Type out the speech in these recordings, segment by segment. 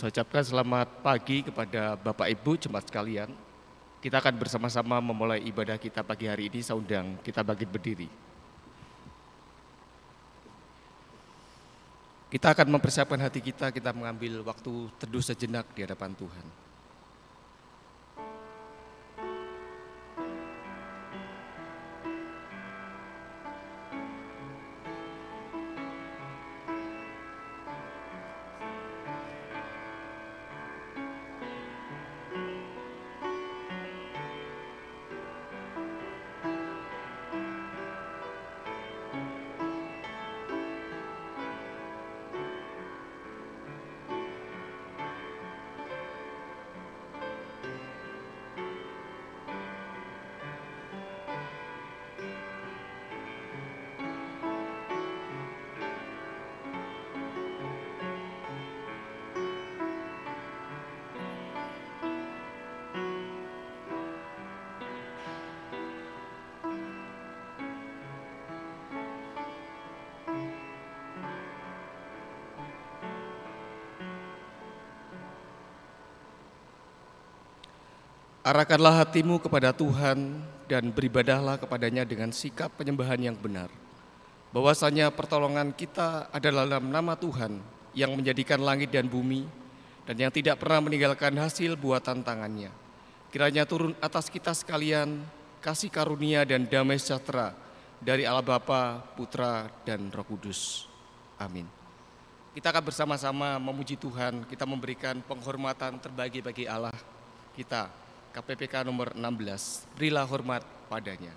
Saya ucapkan selamat pagi kepada Bapak Ibu jemaat sekalian. Kita akan bersama-sama memulai ibadah kita pagi hari ini. Saya undang kita bangkit berdiri. Kita akan mempersiapkan hati kita mengambil waktu teduh sejenak di hadapan Tuhan. Arahkanlah hatimu kepada Tuhan dan beribadahlah kepadanya dengan sikap penyembahan yang benar. Bahwasanya pertolongan kita adalah dalam nama Tuhan yang menjadikan langit dan bumi dan yang tidak pernah meninggalkan hasil buatan tangannya. Kiranya turun atas kita sekalian kasih karunia dan damai sejahtera dari Allah Bapa, Putra, dan Roh Kudus. Amin. Kita akan bersama-sama memuji Tuhan, kita memberikan penghormatan terbagi bagi Allah kita. KPPK nomor 16, berilah hormat padanya.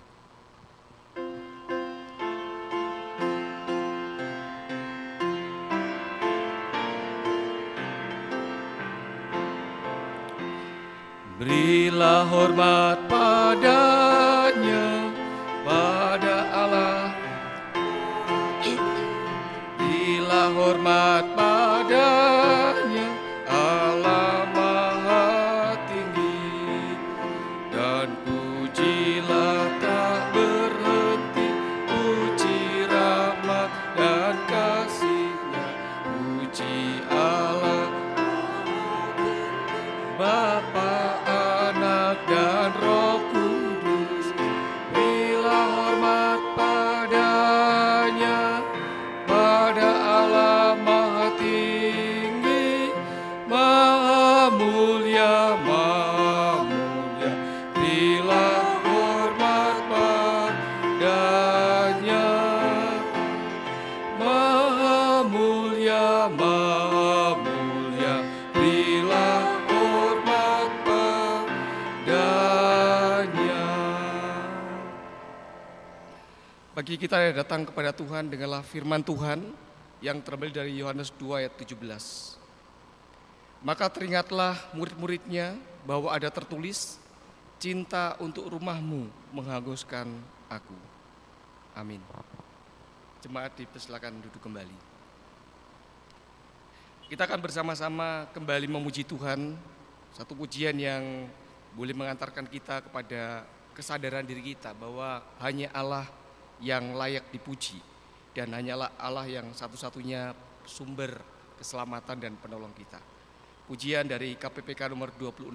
Berilah hormat padanya, pada Allah. Berilah hormat padanya, Allah Maha Tinggi. Dan pujilah tak berhenti, puji rahmat dan kasih-Nya. Puji Allah, Bapa, Anak, dan Roh Kudus. Berilah hormat padanya, pada Allah Maha Tinggi, Maha Mulia, Maha Mulia. Berilah hormat padanya, Maha Mulia, Maha Mulia. Berilah hormat padanya. Bagi kita yang datang kepada Tuhan, dengarlah firman Tuhan yang terambil dari Yohanes 2 ayat 17. Maka teringatlah murid-muridnya bahwa ada tertulis, cinta untuk rumahmu menghanguskan aku. Amin. Jemaat dipersilakan duduk kembali. Kita akan bersama-sama kembali memuji Tuhan, satu pujian yang boleh mengantarkan kita kepada kesadaran diri kita bahwa hanya Allah yang layak dipuji dan hanyalah Allah yang satu-satunya sumber keselamatan dan penolong kita. Pujian dari KPPK nomor 26,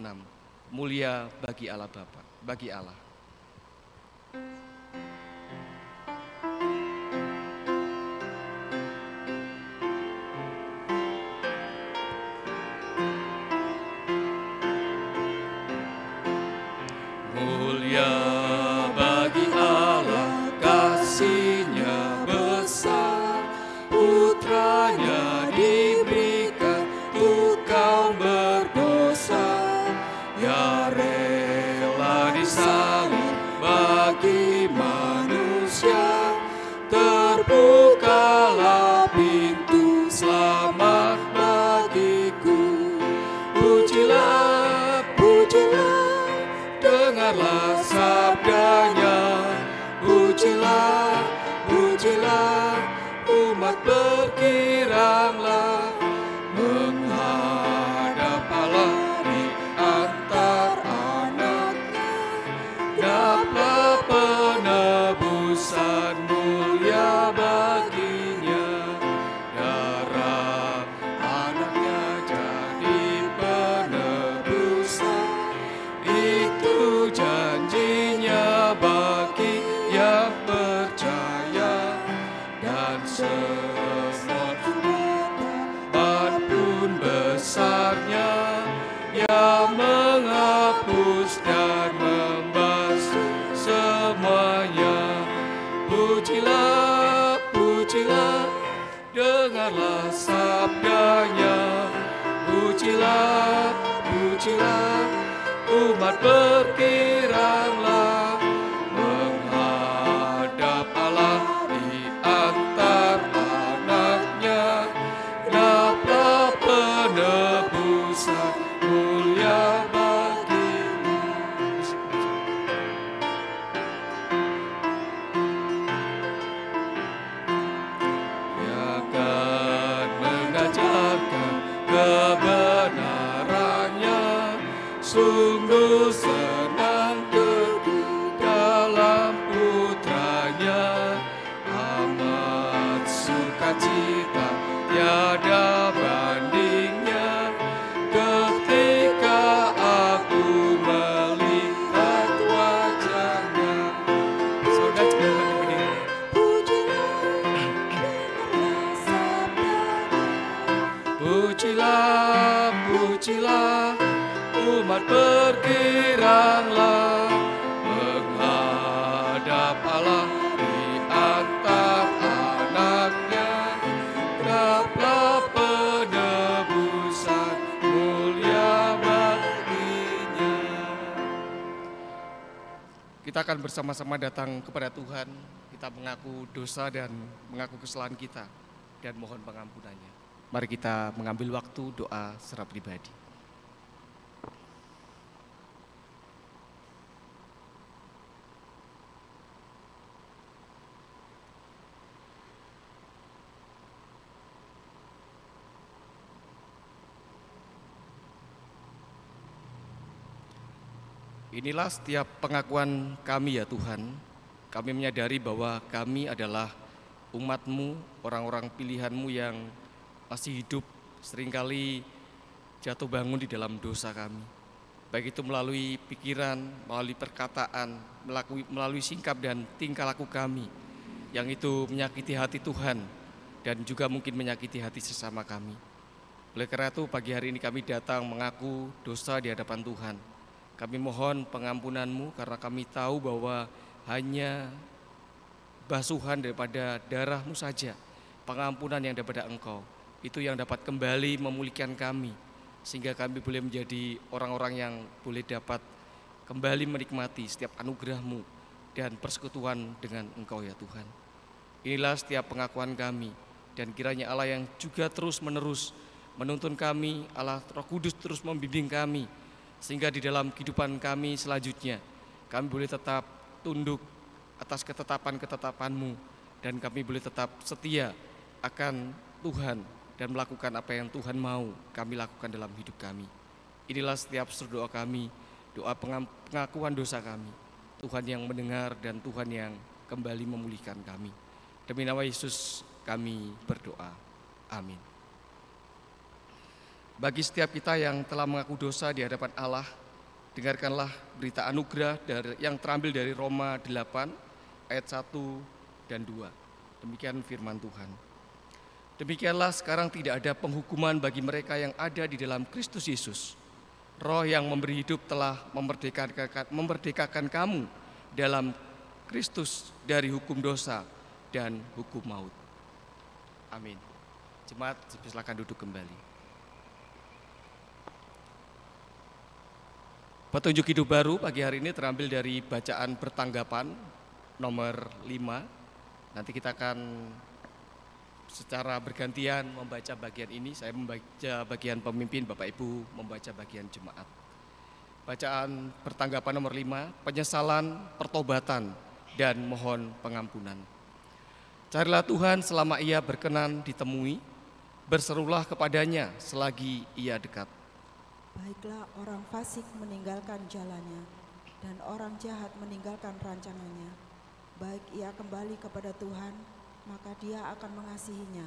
mulia bagi Allah Bapa, bagi Allah. Mulia bagi Allah, kasih-Nya besar, putranya diberikan untuk kaum berdosa. Ya rela disalib bagi manusia, terbukalah pintu selamat bagiku. Pujilah, pujilah, dengarlah sabdanya. Pujilah, pujilah, umat berkiranglah menghadap Allah di antar anaknya. Dapatlah penebusan mulia baginya. Darah anaknya jadi Pujilah, pujilah, dengarlah sabdanya. Pujilah, pujilah, umat berkiranglah menghadap Allah di antar anaknya. Genaplah penebusan mulia bagimu. Ia akan mengajarkan kebenarannya, sungguh senang teguh dalam putranya. Amat sukacita tiada bandingnya ketika aku melihat wajahnya. Saudara coba berdiri. Pujilah, pujilah, umat berkiranglah menghadap Allah di antar anaknya. Genaplah penebusan mulia baginya. Kita akan bersama-sama datang kepada Tuhan. Kita mengaku dosa dan mengaku kesalahan kita dan mohon pengampunannya. Mari kita mengambil waktu doa secara pribadi. Inilah setiap pengakuan kami ya Tuhan. Kami menyadari bahwa kami adalah umat-Mu, orang-orang pilihan-Mu yang masih hidup, seringkali jatuh bangun di dalam dosa kami. Baik itu melalui pikiran, melalui perkataan, melalui sikap dan tingkah laku kami, yang itu menyakiti hati Tuhan dan juga mungkin menyakiti hati sesama kami. Oleh karena itu pagi hari ini kami datang mengaku dosa di hadapan Tuhan. Kami mohon pengampunan-Mu karena kami tahu bahwa hanya basuhan daripada darah-Mu saja, pengampunan yang daripada Engkau, itu yang dapat kembali memulihkan kami, sehingga kami boleh menjadi orang-orang yang boleh dapat kembali menikmati setiap anugerah-Mu dan persekutuan dengan Engkau ya Tuhan. Inilah setiap pengakuan kami, dan kiranya Allah yang juga terus-menerus menuntun kami, Allah Roh Kudus terus membimbing kami, sehingga di dalam kehidupan kami selanjutnya, kami boleh tetap tunduk atas ketetapan-ketetapan-Mu, dan kami boleh tetap setia akan Tuhan, dan melakukan apa yang Tuhan mau kami lakukan dalam hidup kami. Inilah setiap seru doa kami, doa pengakuan dosa kami. Tuhan yang mendengar dan Tuhan yang kembali memulihkan kami. Demi nama Yesus kami berdoa. Amin. Bagi setiap kita yang telah mengaku dosa di hadapan Allah, dengarkanlah berita anugerah yang terambil dari Roma 8 ayat 1 dan 2. Demikian firman Tuhan. Demikianlah sekarang tidak ada penghukuman bagi mereka yang ada di dalam Kristus Yesus. Roh yang memberi hidup telah memerdekakan kamu dalam Kristus dari hukum dosa dan hukum maut. Amin. Jemaat, silakan duduk kembali. Petunjuk hidup baru pagi hari ini terambil dari bacaan pertanggapan nomor 5. Nanti kita akan secara bergantian membaca bagian ini, saya membaca bagian pemimpin, Bapak Ibu membaca bagian jemaat. Bacaan pertanggapan nomor 5, penyesalan, pertobatan, dan mohon pengampunan. Carilah Tuhan selama Ia berkenan ditemui, berserulah kepadanya selagi Ia dekat. Baiklah orang fasik meninggalkan jalannya, dan orang jahat meninggalkan rancangannya. Baik ia kembali kepada Tuhan, maka Dia akan mengasihinya,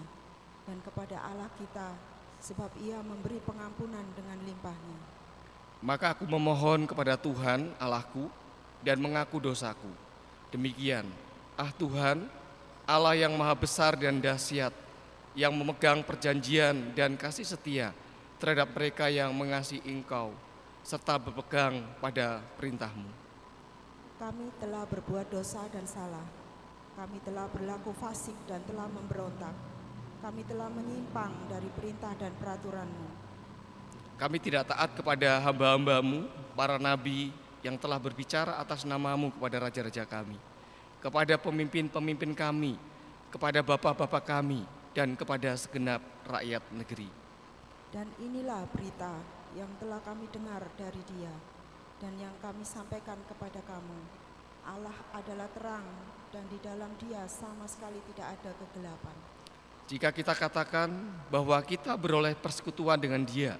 dan kepada Allah kita, sebab Ia memberi pengampunan dengan limpahnya. Maka aku memohon kepada Tuhan Allahku dan mengaku dosaku. Demikian, Tuhan, Allah yang maha besar dan dahsyat, yang memegang perjanjian dan kasih setia terhadap mereka yang mengasihi Engkau, serta berpegang pada perintah-Mu. Kami telah berbuat dosa dan salah. Kami telah berlaku fasik dan telah memberontak. Kami telah menyimpang dari perintah dan peraturan-Mu. Kami tidak taat kepada hamba-hamba-Mu, para nabi yang telah berbicara atas nama-Mu kepada raja-raja kami, kepada pemimpin-pemimpin kami, kepada bapak-bapak kami, dan kepada segenap rakyat negeri. Dan inilah berita yang telah kami dengar dari Dia dan yang kami sampaikan kepada kamu. Allah adalah terang dan di dalam Dia sama sekali tidak ada kegelapan. Jika kita katakan bahwa kita beroleh persekutuan dengan Dia,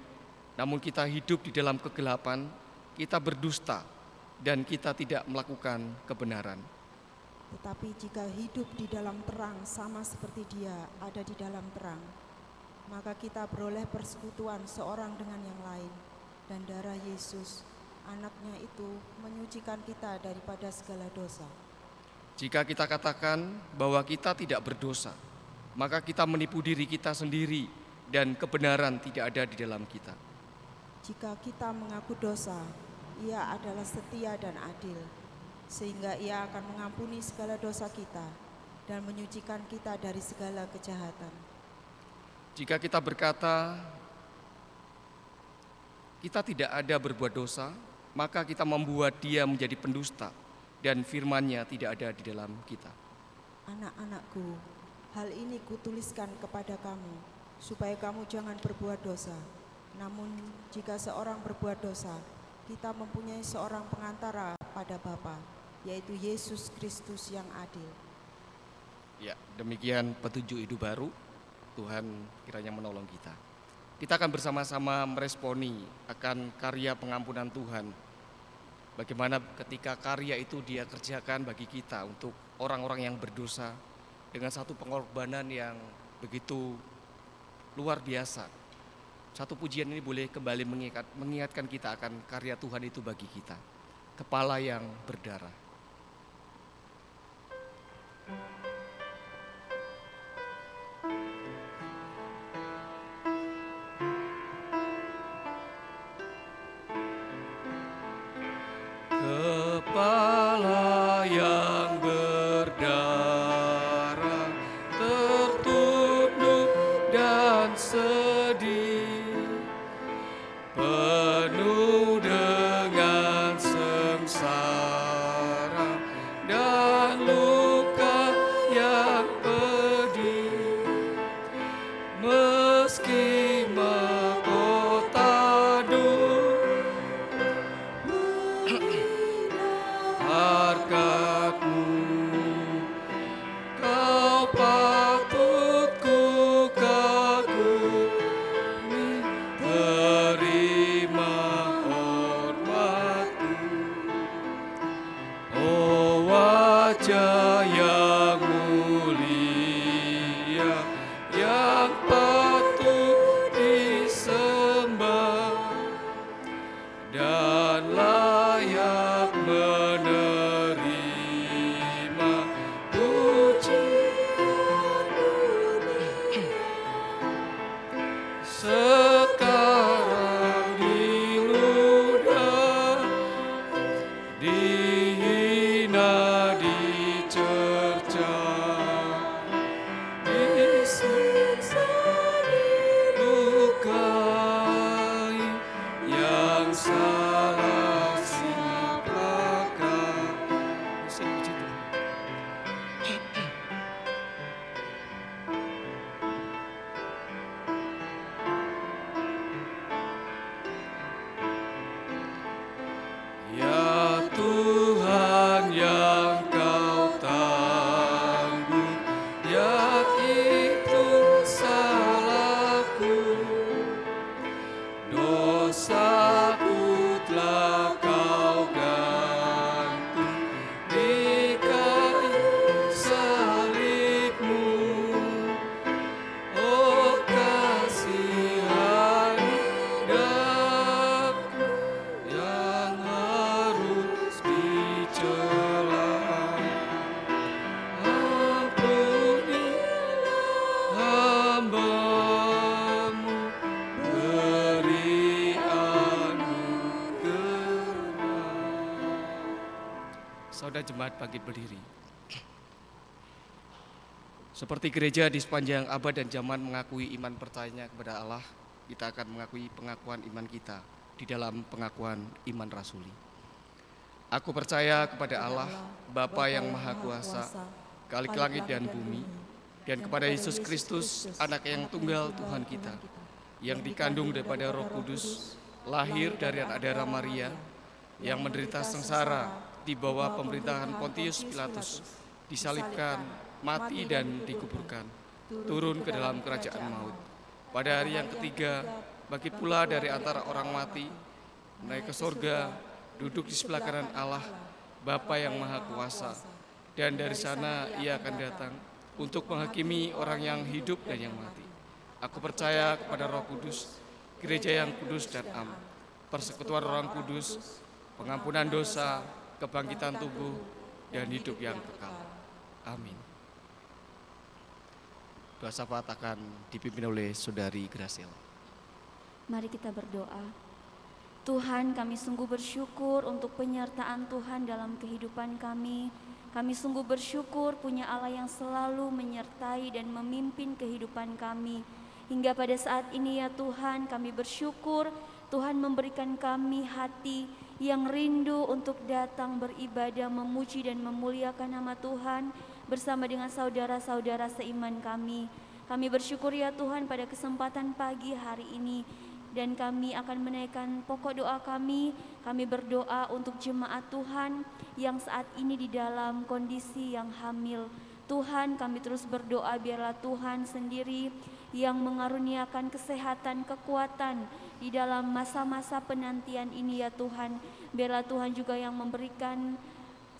namun kita hidup di dalam kegelapan, kita berdusta dan kita tidak melakukan kebenaran. Tetapi jika hidup di dalam terang sama seperti Dia ada di dalam terang, maka kita beroleh persekutuan seorang dengan yang lain, dan darah Yesus, Anaknya itu menyucikan kita daripada segala dosa. Jika kita katakan bahwa kita tidak berdosa, maka kita menipu diri kita sendiri dan kebenaran tidak ada di dalam kita. Jika kita mengaku dosa, Ia adalah setia dan adil, sehingga Ia akan mengampuni segala dosa kita dan menyucikan kita dari segala kejahatan. Jika kita berkata kita tidak ada berbuat dosa, maka kita membuat Dia menjadi pendusta dan firman-Nya tidak ada di dalam kita. Anak-anakku, hal ini kutuliskan kepada kamu, supaya kamu jangan berbuat dosa. Namun jika seorang berbuat dosa, kita mempunyai seorang pengantara pada Bapa, yaitu Yesus Kristus yang adil. Ya, demikian petunjuk hidup baru. Tuhan kiranya menolong kita. Kita akan bersama-sama meresponi akan karya pengampunan Tuhan. Bagaimana ketika karya itu Dia kerjakan bagi kita untuk orang-orang yang berdosa dengan satu pengorbanan yang begitu luar biasa. Satu pujian ini boleh kembali mengingatkan kita akan karya Tuhan itu bagi kita. Kepala yang berdarah. Kepala yang berdarah, tertunduk dan sedih, penuh dengan sengsara dan luka yang pedih. Meski mahkota harkat-Mu, Kau patut ku kagumi, terima hormat-Ku. Oh wajah yang mulia, yang patut disembah dan layak menerima pujian dunia. Sekarang diludah, dihina, dicerca, disiksa, dilukai, yang salah siapakah? Ya Tuhan yang Kau tanggung, ya itu salahku, dosaku telah Kau gantung di kayu salib-Mu. Oh kasihani daku yang harus dicela. Ampunilah hamba-Mu, beri anugerah. Saudara jemaat bangkit berdiri. Seperti gereja di sepanjang abad dan zaman mengakui iman percayanya kepada Allah, kita akan mengakui pengakuan iman kita di dalam pengakuan iman rasuli. Aku percaya kepada Allah, Bapa yang Maha Kuasa, Khalik langit dan bumi, dan kepada Yesus Kristus, Anak yang tunggal Tuhan kita, yang dikandung daripada Roh Kudus, lahir dari anak darah Maria, yang menderita sengsara di bawah pemerintahan Pontius Pilatus, disalibkan, mati dan dikuburkan, turun ke dalam kerajaan maut. Pada hari yang ketiga, bangkit pula dari antara orang mati, naik ke sorga, duduk di sebelah kanan Allah, Bapa yang Maha Kuasa, dan dari sana ia akan datang untuk menghakimi orang yang hidup dan yang mati. Aku percaya kepada Roh Kudus, gereja yang kudus dan am, persekutuan Orang Kudus, pengampunan dosa, kebangkitan tubuh, dan hidup yang kekal. Amin. Doa syafaat akan dipimpin oleh Saudari Graciela. Mari kita berdoa. Tuhan, kami sungguh bersyukur untuk penyertaan Tuhan dalam kehidupan kami. Kami sungguh bersyukur punya Allah yang selalu menyertai dan memimpin kehidupan kami. Hingga pada saat ini ya Tuhan, kami bersyukur Tuhan memberikan kami hati yang rindu untuk datang beribadah, memuji dan memuliakan nama Tuhan bersama dengan saudara-saudara seiman kami. Kami bersyukur ya Tuhan pada kesempatan pagi hari ini, dan kami akan menaikkan pokok doa kami. Kami berdoa untuk jemaat Tuhan yang saat ini di dalam kondisi yang hamil. Tuhan, kami terus berdoa biarlah Tuhan sendiri yang mengaruniakan kesehatan, kekuatan di dalam masa-masa penantian ini ya Tuhan. Biarlah Tuhan juga yang memberikan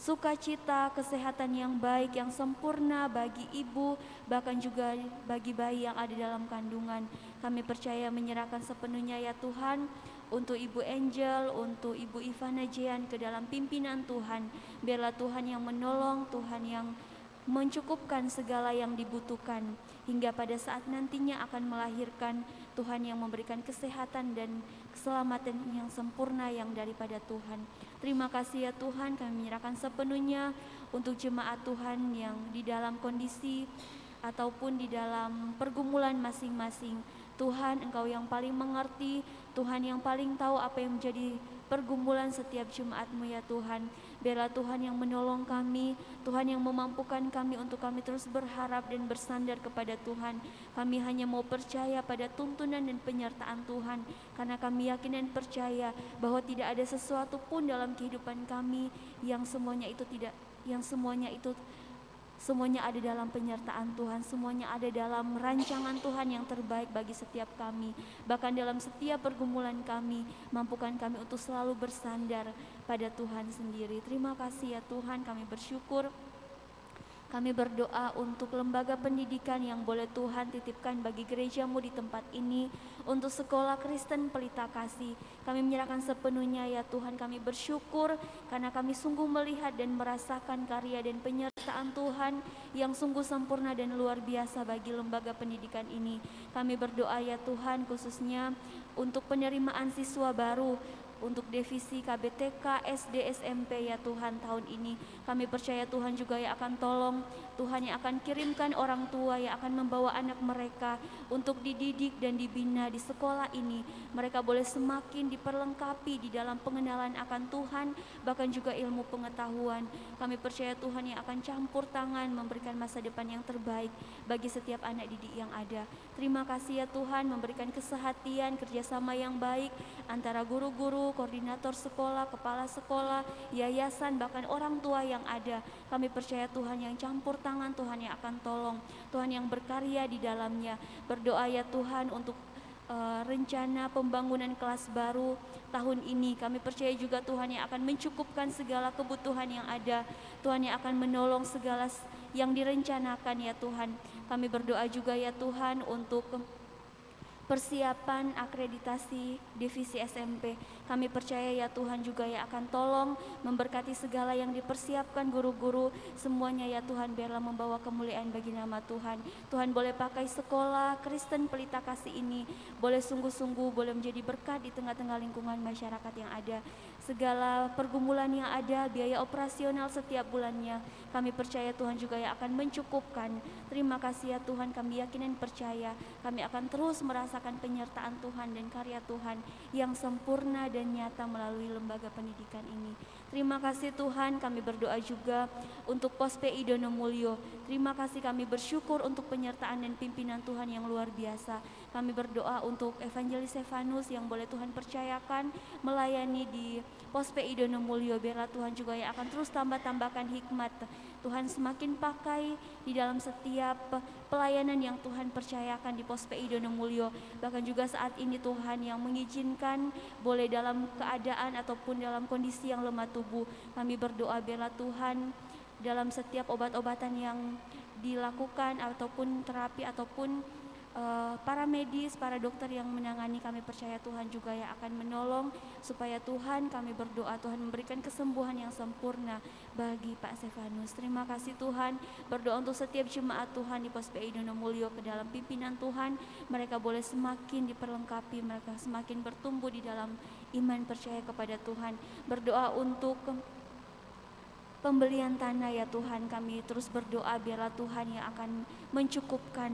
sukacita, kesehatan yang baik, yang sempurna bagi ibu, bahkan juga bagi bayi yang ada dalam kandungan. Kami percaya menyerahkan sepenuhnya ya Tuhan, untuk Ibu Angel, untuk Ibu Ivana Jean ke dalam pimpinan Tuhan. Biarlah Tuhan yang menolong, Tuhan yang mencukupkan segala yang dibutuhkan, hingga pada saat nantinya akan melahirkan, Tuhan yang memberikan kesehatan dan keselamatan yang sempurna yang daripada Tuhan. Terima kasih ya Tuhan, kami menyerahkan sepenuhnya untuk jemaat Tuhan yang di dalam kondisi ataupun di dalam pergumulan masing-masing. Tuhan, Engkau yang paling mengerti, Tuhan yang paling tahu apa yang menjadi pergumulan setiap jemaat-Mu ya Tuhan. Biarlah Tuhan yang menolong kami, Tuhan yang memampukan kami untuk kami terus berharap dan bersandar kepada Tuhan. Kami hanya mau percaya pada tuntunan dan penyertaan Tuhan, karena kami yakin dan percaya bahwa tidak ada sesuatu pun dalam kehidupan kami yang semuanya ada dalam penyertaan Tuhan, semuanya ada dalam rancangan Tuhan yang terbaik bagi setiap kami. Bahkan dalam setiap pergumulan kami, mampukan kami untuk selalu bersandar pada Tuhan sendiri. Terima kasih ya Tuhan, kami bersyukur. Kami berdoa untuk lembaga pendidikan yang boleh Tuhan titipkan bagi gereja-Mu di tempat ini, untuk sekolah Kristen Pelita Kasih. Kami menyerahkan sepenuhnya ya Tuhan, kami bersyukur karena kami sungguh melihat dan merasakan karya dan penyertaan Tuhan yang sungguh sempurna dan luar biasa bagi lembaga pendidikan ini. Kami berdoa ya Tuhan khususnya untuk penerimaan siswa baru, untuk divisi KBTK, SD, SMP ya Tuhan tahun ini. Kami percaya Tuhan juga yang akan tolong, Tuhan yang akan kirimkan orang tua yang akan membawa anak mereka untuk dididik dan dibina di sekolah ini. Mereka boleh semakin diperlengkapi di dalam pengenalan akan Tuhan, bahkan juga ilmu pengetahuan. Kami percaya Tuhan yang akan campur tangan memberikan masa depan yang terbaik bagi setiap anak didik yang ada. Terima kasih ya Tuhan, memberikan kesehatan, kerjasama yang baik antara guru-guru, koordinator sekolah, kepala sekolah, yayasan, bahkan orang tua yang ada. Kami percaya Tuhan yang campur tangan, Tuhan yang akan tolong, Tuhan yang berkarya di dalamnya. Berdoa ya Tuhan untuk rencana pembangunan kelas baru tahun ini. Kami percaya juga Tuhan yang akan mencukupkan segala kebutuhan yang ada, Tuhan yang akan menolong segala yang direncanakan ya Tuhan. Kami berdoa juga ya Tuhan untuk persiapan akreditasi divisi SMP. Kami percaya ya Tuhan juga yang akan tolong memberkati segala yang dipersiapkan guru-guru, semuanya ya Tuhan biarlah membawa kemuliaan bagi nama Tuhan. Tuhan boleh pakai sekolah Kristen Pelita Kasih ini, boleh sungguh-sungguh boleh menjadi berkat di tengah-tengah lingkungan masyarakat yang ada. segala pergumulan yang ada, biaya operasional setiap bulannya, kami percaya Tuhan juga yang akan mencukupkan. Terima kasih ya Tuhan, kami yakin dan percaya kami akan terus merasakan penyertaan Tuhan dan karya Tuhan yang sempurna dan nyata melalui lembaga pendidikan ini. Terima kasih Tuhan, kami berdoa juga untuk Pos PI Donomulyo. Terima kasih, kami bersyukur untuk penyertaan dan pimpinan Tuhan yang luar biasa. Kami berdoa untuk Evangelis Stefanus yang boleh Tuhan percayakan melayani di Pos PI Donomulyo. Biarlah Tuhan juga yang akan terus tambahkan hikmat. Tuhan semakin pakai di dalam setiap pelayanan yang Tuhan percayakan di Pos PI Donomulyo. Bahkan juga saat ini Tuhan yang mengizinkan boleh dalam keadaan ataupun dalam kondisi yang lemah tubuh. Kami berdoa biarlah Tuhan dalam setiap obat-obatan yang dilakukan ataupun terapi ataupun para medis, para dokter yang menangani, kami percaya Tuhan juga yang akan menolong supaya Tuhan, kami berdoa Tuhan memberikan kesembuhan yang sempurna bagi Pak Stefanus. Terima kasih Tuhan, berdoa untuk setiap jemaat Tuhan di Pos PI Donomulyo ke dalam pimpinan Tuhan, mereka boleh semakin diperlengkapi, mereka semakin bertumbuh di dalam iman percaya kepada Tuhan. Berdoa untuk pembelian tanah ya Tuhan, kami terus berdoa biarlah Tuhan yang akan mencukupkan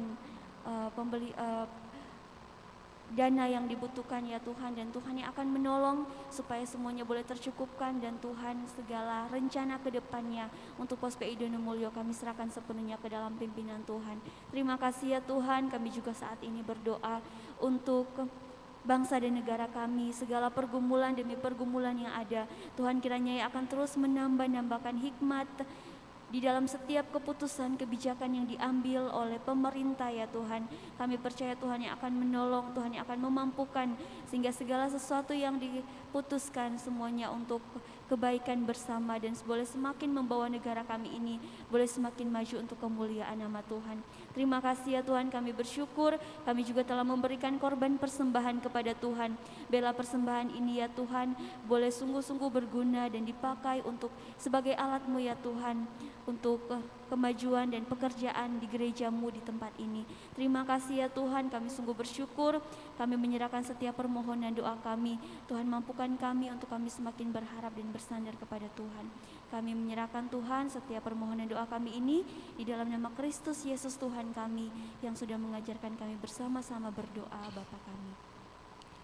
dana yang dibutuhkan ya Tuhan, dan Tuhan yang akan menolong supaya semuanya boleh tercukupkan, dan Tuhan segala rencana ke depannya untuk Pos PI Donomulyo kami serahkan sepenuhnya ke dalam pimpinan Tuhan. Terima kasih ya Tuhan, kami juga saat ini berdoa untuk bangsa dan negara kami, segala pergumulan demi pergumulan yang ada. Tuhan kiranya yang akan terus menambahkan hikmat di dalam setiap keputusan kebijakan yang diambil oleh pemerintah ya Tuhan. Kami percaya Tuhan yang akan menolong, Tuhan yang akan memampukan, sehingga segala sesuatu yang diputuskan semuanya untuk kebaikan bersama dan boleh semakin membawa negara kami ini boleh semakin maju untuk kemuliaan nama Tuhan. Terima kasih ya Tuhan, kami bersyukur, kami juga telah memberikan korban persembahan kepada Tuhan. Bela persembahan ini ya Tuhan boleh sungguh-sungguh berguna dan dipakai untuk sebagai alat-Mu ya Tuhan, untuk kemajuan dan pekerjaan di gereja-Mu di tempat ini. Terima kasih ya Tuhan, kami sungguh bersyukur, kami menyerahkan setiap permohonan doa kami. Tuhan mampukan kami untuk kami semakin berharap dan bersandar kepada Tuhan. Kami menyerahkan Tuhan setiap permohonan doa kami ini di dalam nama Kristus Yesus Tuhan kami yang sudah mengajarkan kami bersama-sama berdoa.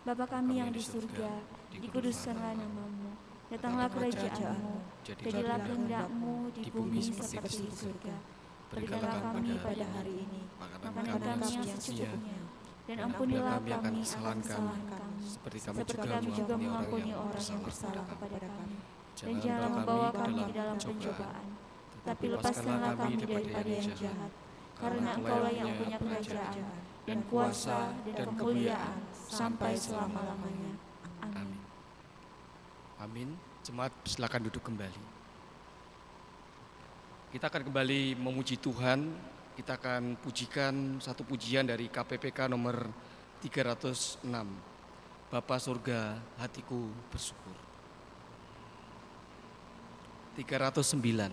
Bapa kami yang di surga, dikuduskanlah nama-Mu. Datanglah kerajaan-Mu, jadilah kehendak-Mu di bumi seperti di surga. Berikanlah kami pada hari ini makanan kami yang secukupnya, dan ampunilah kami akan kesalahan kami, seperti kami juga mengampuni orang yang bersalah kepada kami. Dan janganlah membawa kami ke dalam pencobaan, tapi lepaskanlah kami daripada yang jahat. Karena Engkaulah yang punya kerajaan, dan kuasa, dan kemuliaan, sampai selama-lamanya. Amin. Amin. Jemaat silakan duduk kembali. Kita akan kembali memuji Tuhan. Kita akan pujikan satu pujian dari KPPK nomor 306. Bapa surga, hatiku bersyukur. 309.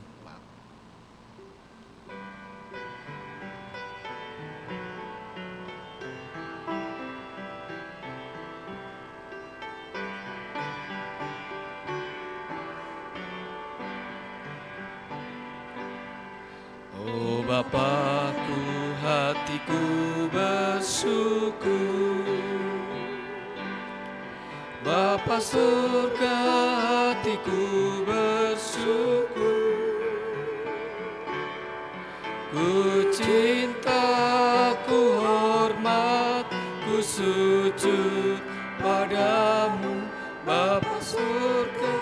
Bapakku, hatiku bersyukur. Bapa surga, hatiku bersyukur. Ku cinta, ku hormat, ku sujud padamu. Bapa surga,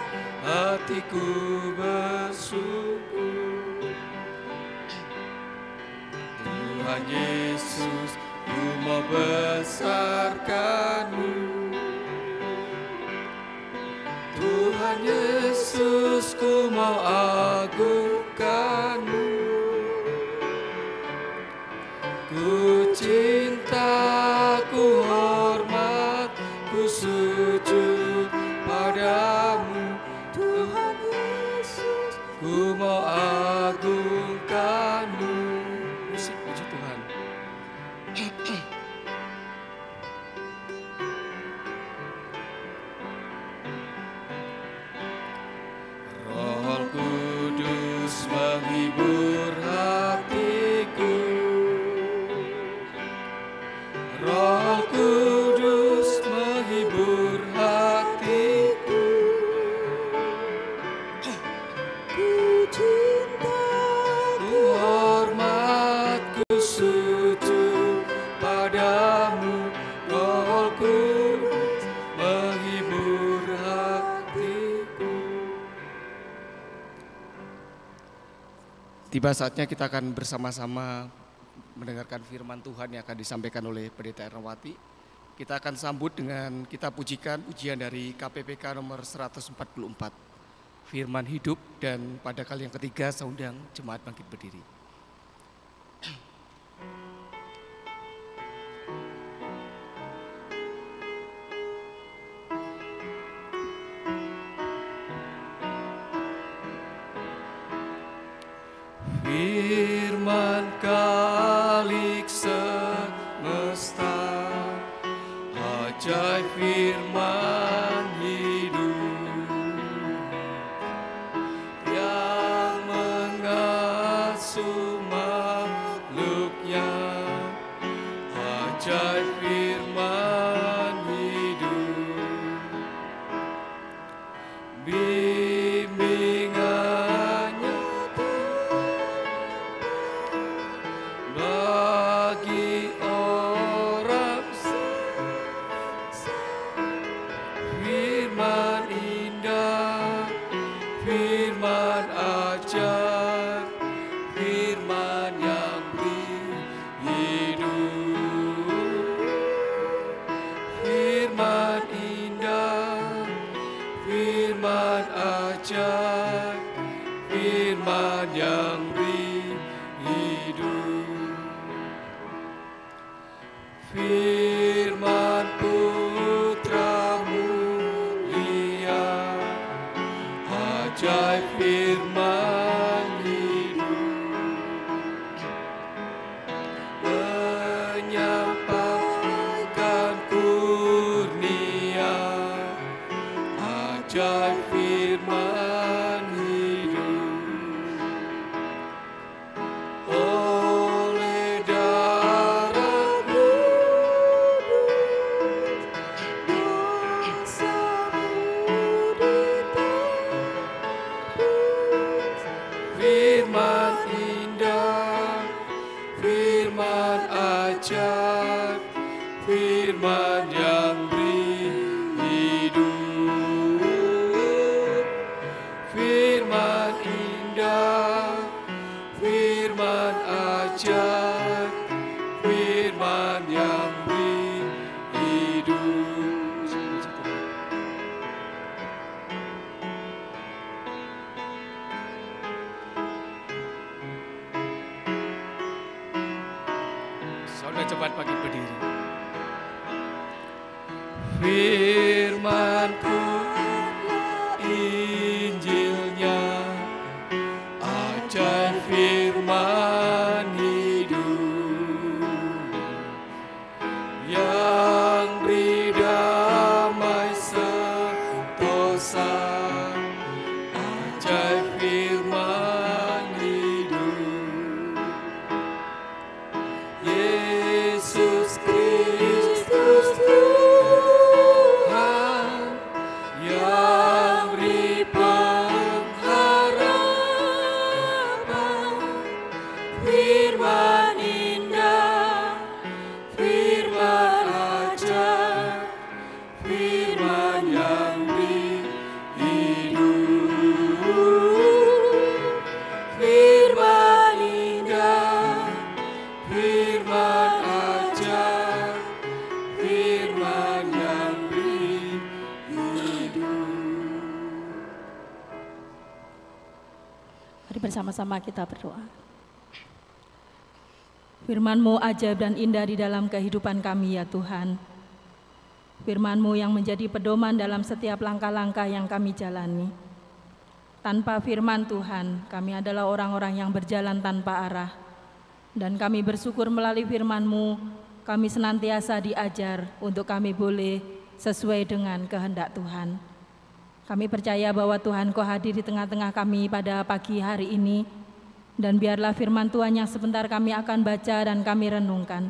hatiku bersyukur. Tuhan Yesus, ku mau besarkan-Mu. Tuhan Yesus, ku mau agungkan-Mu. Ku cinta, ku hormat, ku sujud padamu. Tuhan Yesus, ku mau agungkan-Mu. Puji Tuhan. Tiba saatnya kita akan bersama-sama mendengarkan firman Tuhan yang akan disampaikan oleh Pendeta Ernawati. Kita akan sambut dengan kita pujikan ujian dari KPPK nomor 144, Firman Hidup, dan pada kali yang ketiga saya undang jemaat bangkit berdiri. Firman Khalik semesta, ajaib firman hidup yang mengasuh makhluknya, ajaib firman hidup, bimbingannya bagi orang firman indah, firman ajar, firman yang beri hidup, firman indah, firman ajar, firman yang beri hidup. Firman Putra mulia, ajaib firman hidup, menyampaikan kurnia, ajaib firman hidup, oleh darah firman indah, firman ajar, firman yang beri hidup, firman indah, firman ajar, firman yang beri hidup. Saudara cepat bangkit berdiri. Firman-Ku Injilnya, ajaib firman hidup yang beri damai sentosa, ajaib firman hidup, Yesus Kristus Tuhan yang beri pengharapan, firman indah, firman ajar, firman yang beri hidup, firman indah, firman ajar, firman yang beri hidup. Mari bersama-sama kita berdoa. Firman-Mu ajaib dan indah di dalam kehidupan kami ya Tuhan. Firman-Mu yang menjadi pedoman dalam setiap langkah-langkah yang kami jalani. Tanpa firman Tuhan, kami adalah orang-orang yang berjalan tanpa arah. Dan kami bersyukur melalui firman-Mu, kami senantiasa diajar untuk kami boleh sesuai dengan kehendak Tuhan. Kami percaya bahwa Tuhan Kau hadir di tengah-tengah kami pada pagi hari ini, dan biarlah firman Tuhan yang sebentar kami akan baca dan kami renungkan,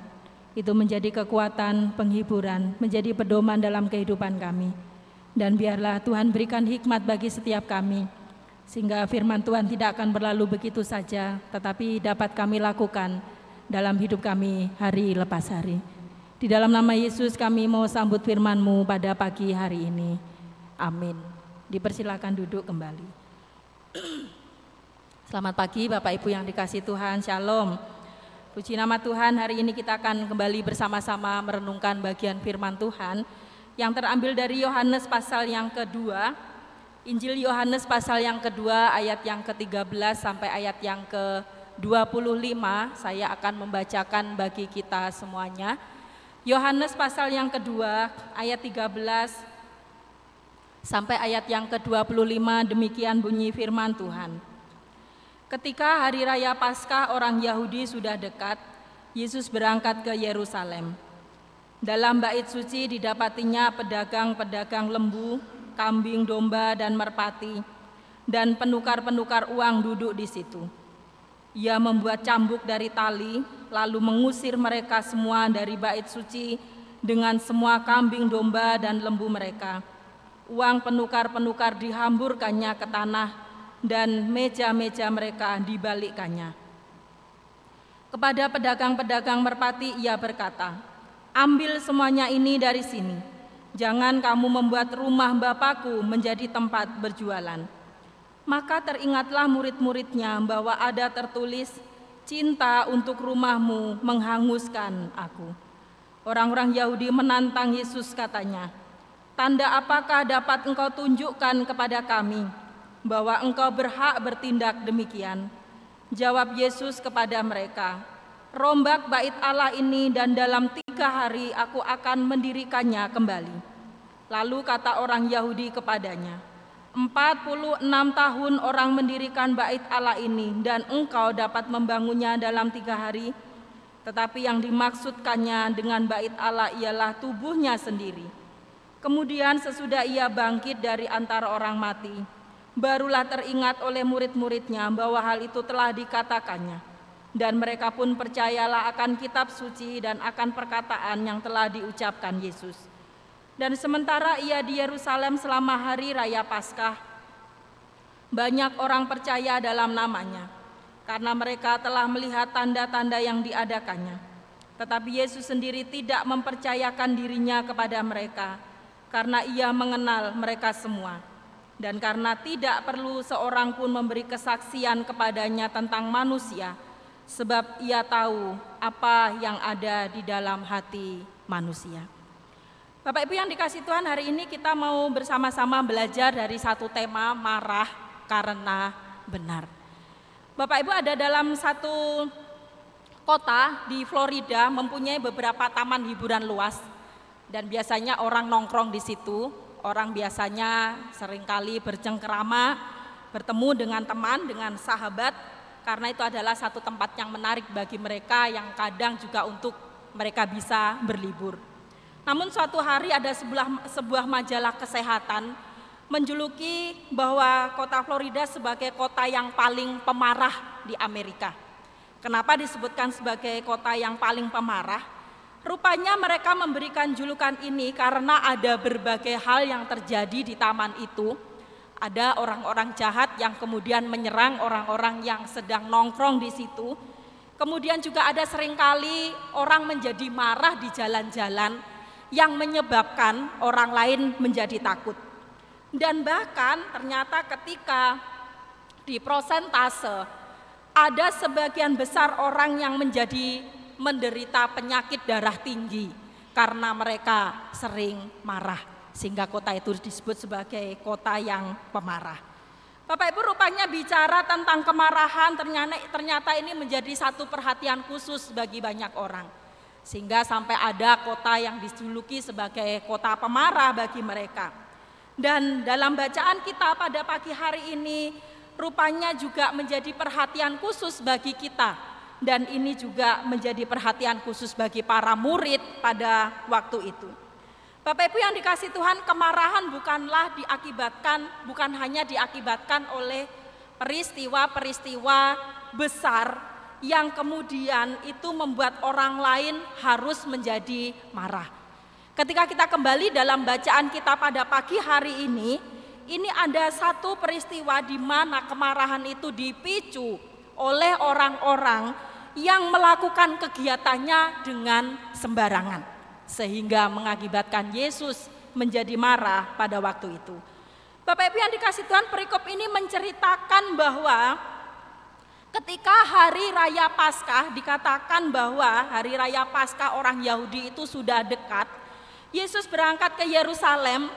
itu menjadi kekuatan, penghiburan, menjadi pedoman dalam kehidupan kami. Dan biarlah Tuhan berikan hikmat bagi setiap kami, sehingga firman Tuhan tidak akan berlalu begitu saja, tetapi dapat kami lakukan dalam hidup kami hari lepas hari. Di dalam nama Yesus kami mau sambut firman-Mu pada pagi hari ini. Amin. Dipersilakan duduk kembali. Selamat pagi Bapak Ibu yang dikasihi Tuhan, Shalom. Puji nama Tuhan, hari ini kita akan kembali bersama-sama merenungkan bagian firman Tuhan yang terambil dari Yohanes pasal yang kedua, Injil Yohanes pasal yang kedua ayat yang ke-13 sampai ayat yang ke-25. Saya akan membacakan bagi kita semuanya. Yohanes pasal yang kedua ayat 13 sampai ayat yang ke-25, demikian bunyi firman Tuhan. Ketika hari raya Paskah orang Yahudi sudah dekat, Yesus berangkat ke Yerusalem. Dalam bait suci didapatinya pedagang-pedagang lembu, kambing, domba, dan merpati, dan penukar-penukar uang duduk di situ. Ia membuat cambuk dari tali, lalu mengusir mereka semua dari bait suci dengan semua kambing, domba, dan lembu mereka. Uang penukar-penukar dihamburkannya ke tanah, dan meja-meja mereka dibalikkannya. Kepada pedagang-pedagang merpati ia berkata, "Ambil semuanya ini dari sini. Jangan kamu membuat rumah Bapakku menjadi tempat berjualan." Maka teringatlah murid-muridnya bahwa ada tertulis, "Cinta untuk rumahmu menghanguskan aku." Orang-orang Yahudi menantang Yesus, katanya, "Tanda apakah dapat engkau tunjukkan kepada kami bahwa engkau berhak bertindak demikian?" Jawab Yesus kepada mereka, "Rombak bait Allah ini dan dalam 3 hari aku akan mendirikannya kembali." Lalu kata orang Yahudi kepadanya, 46 tahun orang mendirikan bait Allah ini dan engkau dapat membangunnya dalam 3 hari? Tetapi yang dimaksudkannya dengan bait Allah ialah tubuhnya sendiri. Kemudian sesudah ia bangkit dari antara orang mati, barulah teringat oleh murid-muridnya bahwa hal itu telah dikatakannya. Dan mereka pun percayalah akan kitab suci dan akan perkataan yang telah diucapkan Yesus. Dan sementara ia di Yerusalem selama hari raya Paskah, banyak orang percaya dalam namanya, karena mereka telah melihat tanda-tanda yang diadakannya. Tetapi Yesus sendiri tidak mempercayakan dirinya kepada mereka, karena ia mengenal mereka semua. Dan karena tidak perlu seorang pun memberi kesaksian kepadanya tentang manusia, sebab ia tahu apa yang ada di dalam hati manusia. Bapak Ibu yang dikasihi Tuhan, hari ini kita mau bersama-sama belajar dari satu tema, marah karena benar. Bapak Ibu, ada dalam satu kota di Florida mempunyai beberapa taman hiburan luas, dan biasanya orang nongkrong di situ. Orang biasanya seringkali bercengkerama, bertemu dengan teman, dengan sahabat, karena itu adalah satu tempat yang menarik bagi mereka yang kadang juga untuk mereka bisa berlibur. Namun suatu hari ada sebuah majalah kesehatan menjuluki bahwa kota Florida sebagai kota yang paling pemarah di Amerika. Kenapa disebutkan sebagai kota yang paling pemarah? Rupanya mereka memberikan julukan ini karena ada berbagai hal yang terjadi di taman itu. Ada orang-orang jahat yang kemudian menyerang orang-orang yang sedang nongkrong di situ. Kemudian juga ada seringkali orang menjadi marah di jalan-jalan yang menyebabkan orang lain menjadi takut. Dan bahkan ternyata ketika di prosentase ada sebagian besar orang yang menderita penyakit darah tinggi karena mereka sering marah, sehingga kota itu disebut sebagai kota yang pemarah. Bapak Ibu, rupanya bicara tentang kemarahan ternyata ini menjadi satu perhatian khusus bagi banyak orang, sehingga sampai ada kota yang dijuluki sebagai kota pemarah bagi mereka. Dan dalam bacaan kita pada pagi hari ini rupanya juga menjadi perhatian khusus bagi kita. Dan ini juga menjadi perhatian khusus bagi para murid pada waktu itu. Bapak Ibu yang dikasihi Tuhan, kemarahan bukan hanya diakibatkan oleh peristiwa-peristiwa besar yang kemudian itu membuat orang lain harus menjadi marah. Ketika kita kembali dalam bacaan kita pada pagi hari ini ada satu peristiwa di mana kemarahan itu dipicu oleh orang-orang yang melakukan kegiatannya dengan sembarangan, sehingga mengakibatkan Yesus menjadi marah pada waktu itu. Bapak Ibu yang dikasihi Tuhan, perikop ini menceritakan bahwa ketika hari raya Paskah, dikatakan bahwa hari raya Paskah orang Yahudi itu sudah dekat, Yesus berangkat ke Yerusalem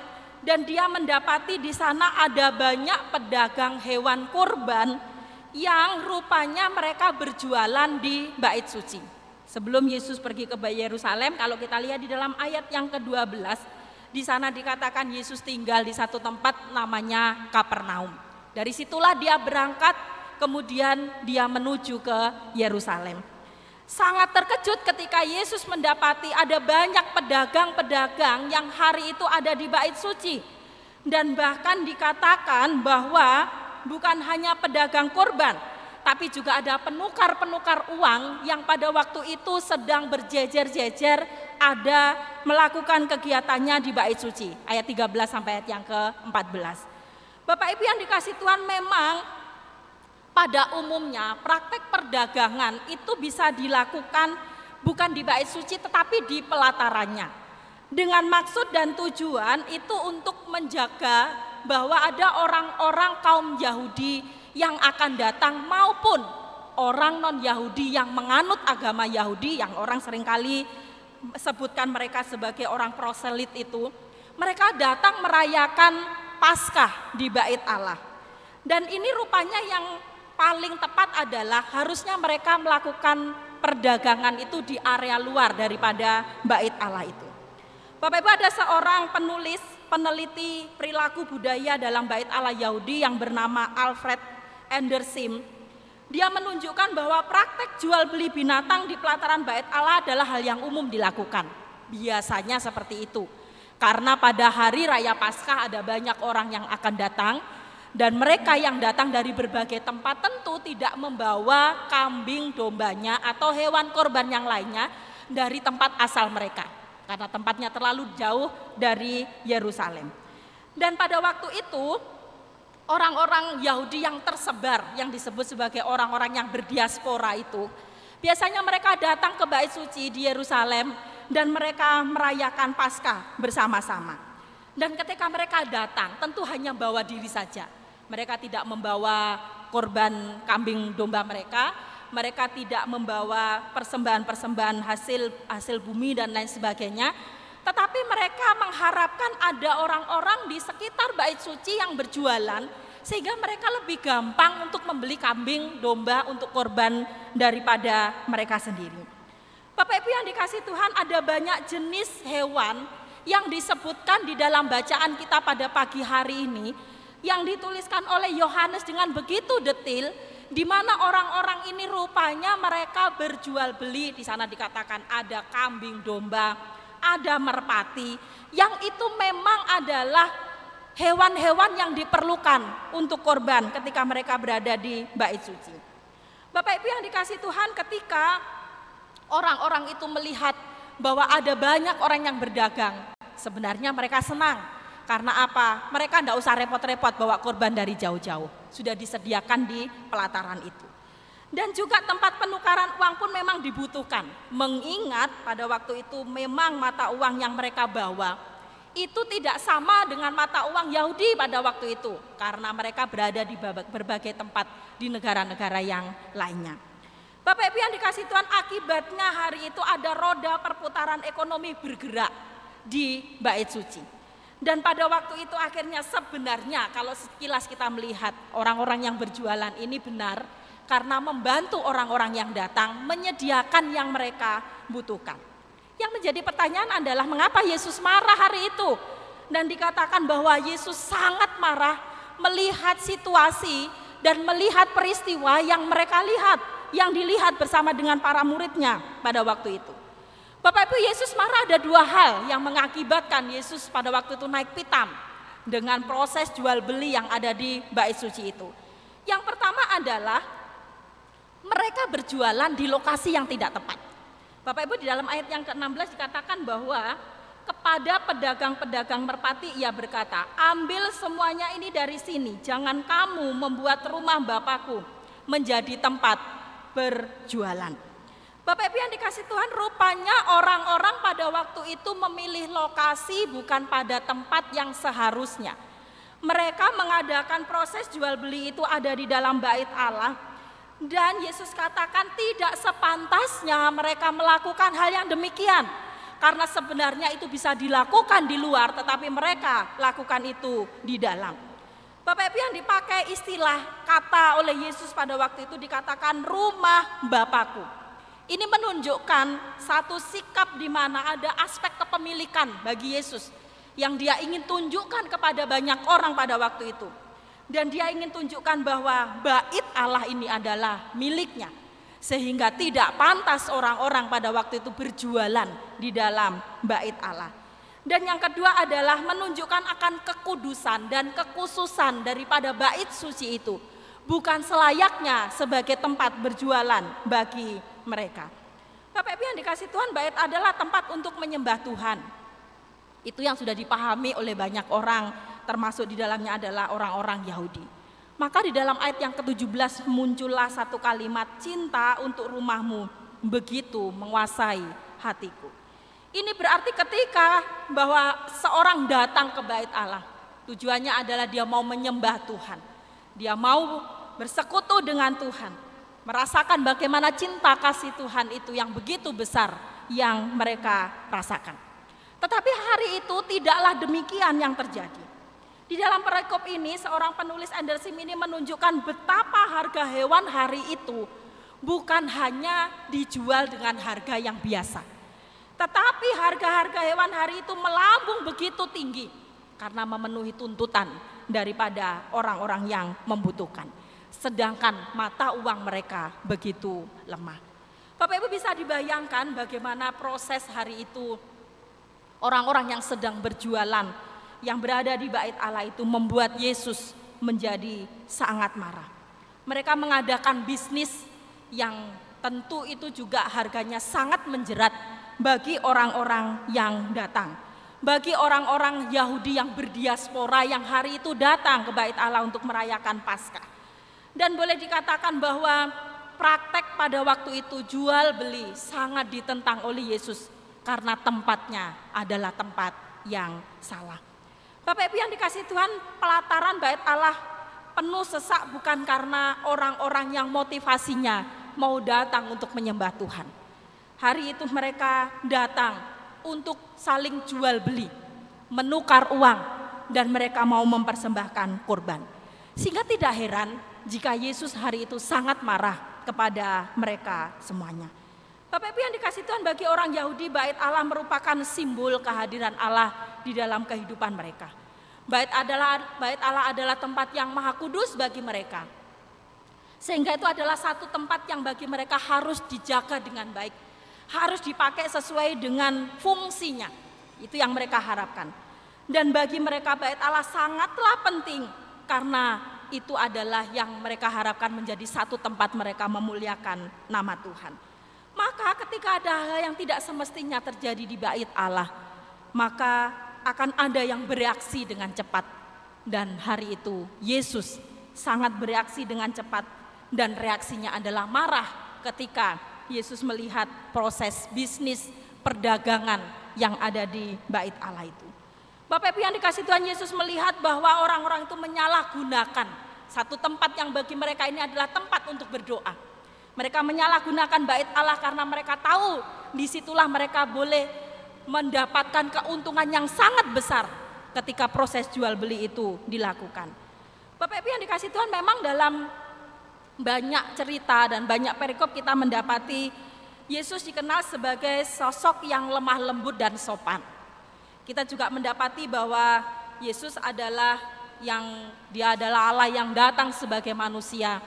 dan dia mendapati di sana ada banyak pedagang hewan kurban yang rupanya mereka berjualan di bait suci. Sebelum Yesus pergi ke Yerusalem, kalau kita lihat di dalam ayat yang ke-12, di sana dikatakan Yesus tinggal di satu tempat namanya Kapernaum. Dari situlah dia berangkat, kemudian dia menuju ke Yerusalem. Sangat terkejut ketika Yesus mendapati ada banyak pedagang-pedagang yang hari itu ada di bait suci. Dan bahkan dikatakan bahwa bukan hanya pedagang kurban, tapi juga ada penukar-penukar uang yang pada waktu itu sedang berjejer-jejer ada melakukan kegiatannya di bait suci. Ayat 13 sampai ayat yang ke-14. Bapak Ibu yang dikasih Tuhan, memang pada umumnya praktek perdagangan itu bisa dilakukan bukan di bait suci tetapi di pelatarannya. Dengan maksud dan tujuan itu untuk menjaga bahwa ada orang-orang kaum Yahudi yang akan datang maupun orang non-Yahudi yang menganut agama Yahudi, yang orang seringkali sebutkan mereka sebagai orang proselit itu. Mereka datang merayakan Paskah di bait Allah. Dan ini rupanya yang paling tepat adalah harusnya mereka melakukan perdagangan itu di area luar daripada bait Allah itu. Bapak Ibu, ada seorang peneliti perilaku budaya dalam bait Allah Yahudi yang bernama Alfred Andersim. Dia menunjukkan bahwa praktek jual beli binatang di pelataran bait Allah adalah hal yang umum dilakukan. Biasanya seperti itu. Karena pada hari raya Paskah ada banyak orang yang akan datang. Dan mereka yang datang dari berbagai tempat tentu tidak membawa kambing dombanya atau hewan korban yang lainnya dari tempat asal mereka. Karena tempatnya terlalu jauh dari Yerusalem. Dan pada waktu itu orang-orang Yahudi yang tersebar, yang disebut sebagai orang-orang yang berdiaspora itu, biasanya mereka datang ke bait suci di Yerusalem dan mereka merayakan Paskah bersama-sama. Dan ketika mereka datang tentu hanya bawa diri saja. Mereka tidak membawa korban kambing domba mereka tidak membawa persembahan-persembahan hasil bumi dan lain sebagainya. Tetapi mereka mengharapkan ada orang-orang di sekitar bait suci yang berjualan sehingga mereka lebih gampang untuk membeli kambing domba untuk korban daripada mereka sendiri. Bapak Ibu yang dikasih Tuhan, ada banyak jenis hewan yang disebutkan di dalam bacaan kita pada pagi hari ini, yang dituliskan oleh Yohanes dengan begitu detail, di mana orang-orang ini rupanya mereka berjual beli. Di sana dikatakan ada kambing domba, ada merpati, yang itu memang adalah hewan-hewan yang diperlukan untuk korban ketika mereka berada di bait suci. Bapak Ibu yang dikasih Tuhan, ketika orang-orang itu melihat bahwa ada banyak orang yang berdagang, sebenarnya mereka senang. Karena apa? Mereka tidak usah repot-repot bawa korban dari jauh-jauh. Sudah disediakan di pelataran itu. Dan juga tempat penukaran uang pun memang dibutuhkan. Mengingat pada waktu itu memang mata uang yang mereka bawa itu tidak sama dengan mata uang Yahudi pada waktu itu. Karena mereka berada di berbagai tempat di negara-negara yang lainnya. Bapak Ibu yang dikasih Tuhan, akibatnya hari itu ada roda perputaran ekonomi bergerak di bait suci. Dan pada waktu itu akhirnya sebenarnya kalau sekilas kita melihat orang-orang yang berjualan ini benar karena membantu orang-orang yang datang menyediakan yang mereka butuhkan. Yang menjadi pertanyaan adalah mengapa Yesus marah hari itu? Dan dikatakan bahwa Yesus sangat marah melihat situasi dan melihat peristiwa yang mereka lihat, yang dilihat bersama dengan para muridnya pada waktu itu. Bapak Ibu, Yesus marah ada dua hal yang mengakibatkan Yesus pada waktu itu naik pitam dengan proses jual beli yang ada di bait suci itu. Yang pertama adalah mereka berjualan di lokasi yang tidak tepat. Bapak Ibu, di dalam ayat yang ke-16 dikatakan bahwa kepada pedagang-pedagang merpati ia berkata, ambil semuanya ini dari sini, jangan kamu membuat rumah Bapakku menjadi tempat berjualan. Bapak Ibu yang dikasih Tuhan, rupanya orang-orang pada waktu itu memilih lokasi bukan pada tempat yang seharusnya. Mereka mengadakan proses jual beli itu ada di dalam bait Allah. Dan Yesus katakan tidak sepantasnya mereka melakukan hal yang demikian. Karena sebenarnya itu bisa dilakukan di luar, tetapi mereka lakukan itu di dalam. Bapak Ibu, yang dipakai istilah kata oleh Yesus pada waktu itu dikatakan rumah Bapakku. Ini menunjukkan satu sikap di mana ada aspek kepemilikan bagi Yesus yang dia ingin tunjukkan kepada banyak orang pada waktu itu. Dan dia ingin tunjukkan bahwa bait Allah ini adalah miliknya. Sehingga tidak pantas orang-orang pada waktu itu berjualan di dalam bait Allah. Dan yang kedua adalah menunjukkan akan kekudusan dan kekhususan daripada bait suci itu. Bukan selayaknya sebagai tempat berjualan bagi mereka. Bapak Ibu yang dikasih Tuhan, bait adalah tempat untuk menyembah Tuhan. Itu yang sudah dipahami oleh banyak orang, termasuk di dalamnya adalah orang-orang Yahudi. Maka di dalam ayat yang ke-17 muncullah satu kalimat, cinta untuk rumahmu begitu menguasai hatiku. Ini berarti ketika bahwa seorang datang ke bait Allah, tujuannya adalah dia mau menyembah Tuhan. Dia mau bersekutu dengan Tuhan, merasakan bagaimana cinta kasih Tuhan itu yang begitu besar yang mereka rasakan. Tetapi hari itu tidaklah demikian yang terjadi. Di dalam perikop ini seorang penulis Andersim ini menunjukkan betapa harga hewan hari itu bukan hanya dijual dengan harga yang biasa. Tetapi harga-harga hewan hari itu melambung begitu tinggi karena memenuhi tuntutan daripada orang-orang yang membutuhkan. Sedangkan mata uang mereka begitu lemah. Bapak Ibu bisa dibayangkan bagaimana proses hari itu orang-orang yang sedang berjualan yang berada di bait Allah itu membuat Yesus menjadi sangat marah. Mereka mengadakan bisnis yang tentu itu juga harganya sangat menjerat bagi orang-orang yang datang. Bagi orang-orang Yahudi yang berdiaspora yang hari itu datang ke bait Allah untuk merayakan Paskah. Dan boleh dikatakan bahwa praktek pada waktu itu jual beli sangat ditentang oleh Yesus karena tempatnya adalah tempat yang salah. Bapak Ibu yang dikasih Tuhan, pelataran bait Allah penuh sesak bukan karena orang-orang yang motivasinya mau datang untuk menyembah Tuhan. Hari itu mereka datang untuk saling jual beli, menukar uang, dan mereka mau mempersembahkan kurban. Sehingga tidak heran jika Yesus hari itu sangat marah kepada mereka semuanya. Bapak Ibu yang dikasih Tuhan, bagi orang Yahudi bait Allah merupakan simbol kehadiran Allah di dalam kehidupan mereka. Bait Allah adalah tempat yang maha kudus bagi mereka. Sehingga itu adalah satu tempat yang bagi mereka harus dijaga dengan baik. Harus dipakai sesuai dengan fungsinya. Itu yang mereka harapkan. Dan bagi mereka bait Allah sangatlah penting karena itu adalah yang mereka harapkan menjadi satu tempat mereka memuliakan nama Tuhan. Maka ketika ada hal yang tidak semestinya terjadi di bait Allah, maka akan ada yang bereaksi dengan cepat. Dan hari itu Yesus sangat bereaksi dengan cepat dan reaksinya adalah marah ketika Yesus melihat proses bisnis perdagangan yang ada di bait Allah itu. Bapak Ibu yang dikasih Tuhan, Yesus melihat bahwa orang-orang itu menyalahgunakan satu tempat yang bagi mereka ini adalah tempat untuk berdoa. Mereka menyalahgunakan bait Allah karena mereka tahu disitulah mereka boleh mendapatkan keuntungan yang sangat besar ketika proses jual beli itu dilakukan. Bapak Ibu yang dikasih Tuhan, memang dalam banyak cerita dan banyak perikop kita mendapati Yesus dikenal sebagai sosok yang lemah lembut dan sopan. Kita juga mendapati bahwa Yesus adalah dia adalah Allah yang datang sebagai manusia,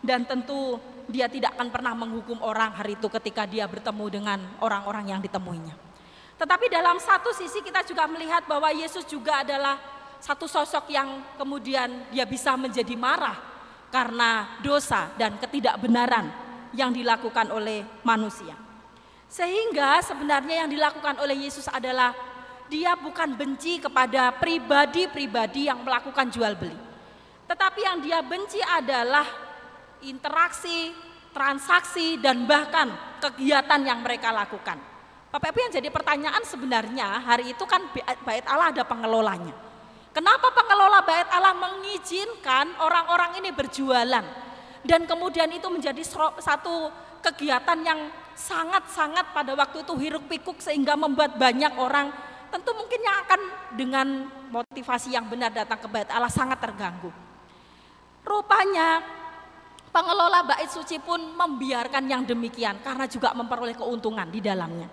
dan tentu dia tidak akan pernah menghukum orang hari itu ketika dia bertemu dengan orang-orang yang ditemuinya. Tetapi dalam satu sisi kita juga melihat bahwa Yesus juga adalah satu sosok yang kemudian dia bisa menjadi marah karena dosa dan ketidakbenaran yang dilakukan oleh manusia. Sehingga sebenarnya yang dilakukan oleh Yesus adalah dia bukan benci kepada pribadi-pribadi yang melakukan jual beli. Tetapi yang dia benci adalah interaksi, transaksi, dan bahkan kegiatan yang mereka lakukan. Bapak Ibu yang jadi pertanyaan sebenarnya hari itu kan bait Allah ada pengelolanya. Kenapa pengelola bait Allah mengizinkan orang-orang ini berjualan Dan kemudian itu menjadi satu kegiatan yang sangat-sangat pada waktu itu hiruk pikuk sehingga membuat banyak orang tentu mungkin yang akan dengan motivasi yang benar datang ke Bait Allah sangat terganggu. Rupanya pengelola Bait Suci pun membiarkan yang demikian karena juga memperoleh keuntungan di dalamnya.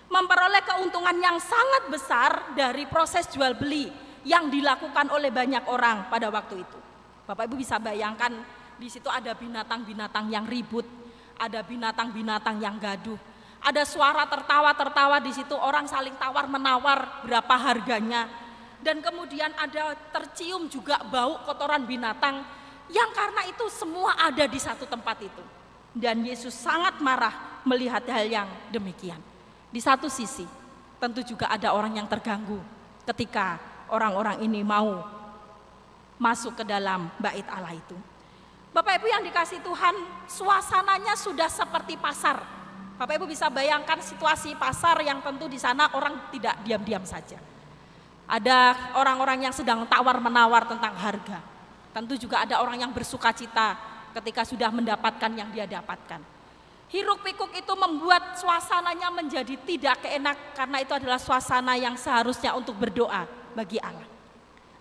Memperoleh keuntungan yang sangat besar dari proses jual beli yang dilakukan oleh banyak orang pada waktu itu. Bapak Ibu bisa bayangkan di situ ada binatang-binatang yang ribut, ada binatang-binatang yang gaduh, ada suara tertawa-tertawa di situ, orang saling tawar-menawar berapa harganya. Dan kemudian ada tercium juga bau kotoran binatang yang karena itu semua ada di satu tempat itu. Dan Yesus sangat marah melihat hal yang demikian. Di satu sisi tentu juga ada orang yang terganggu ketika orang-orang ini mau masuk ke dalam Bait Allah itu. Bapak Ibu yang dikasih Tuhan, suasananya sudah seperti pasar. Bapak Ibu bisa bayangkan situasi pasar yang tentu di sana orang tidak diam-diam saja. Ada orang-orang yang sedang tawar-menawar tentang harga. Tentu juga ada orang yang bersuka cita ketika sudah mendapatkan yang dia dapatkan. Hiruk pikuk itu membuat suasananya menjadi tidak keenak karena itu adalah suasana yang seharusnya untuk berdoa bagi Allah.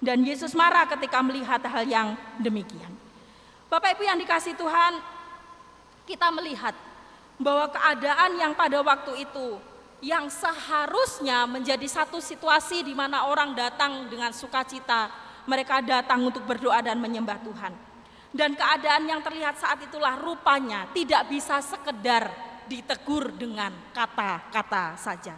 Dan Yesus marah ketika melihat hal yang demikian. Bapak Ibu yang dikasih Tuhan, kita melihat bahwa keadaan yang pada waktu itu yang seharusnya menjadi satu situasi di mana orang datang dengan sukacita, mereka datang untuk berdoa dan menyembah Tuhan. Dan keadaan yang terlihat saat itulah rupanya tidak bisa sekedar ditegur dengan kata-kata saja.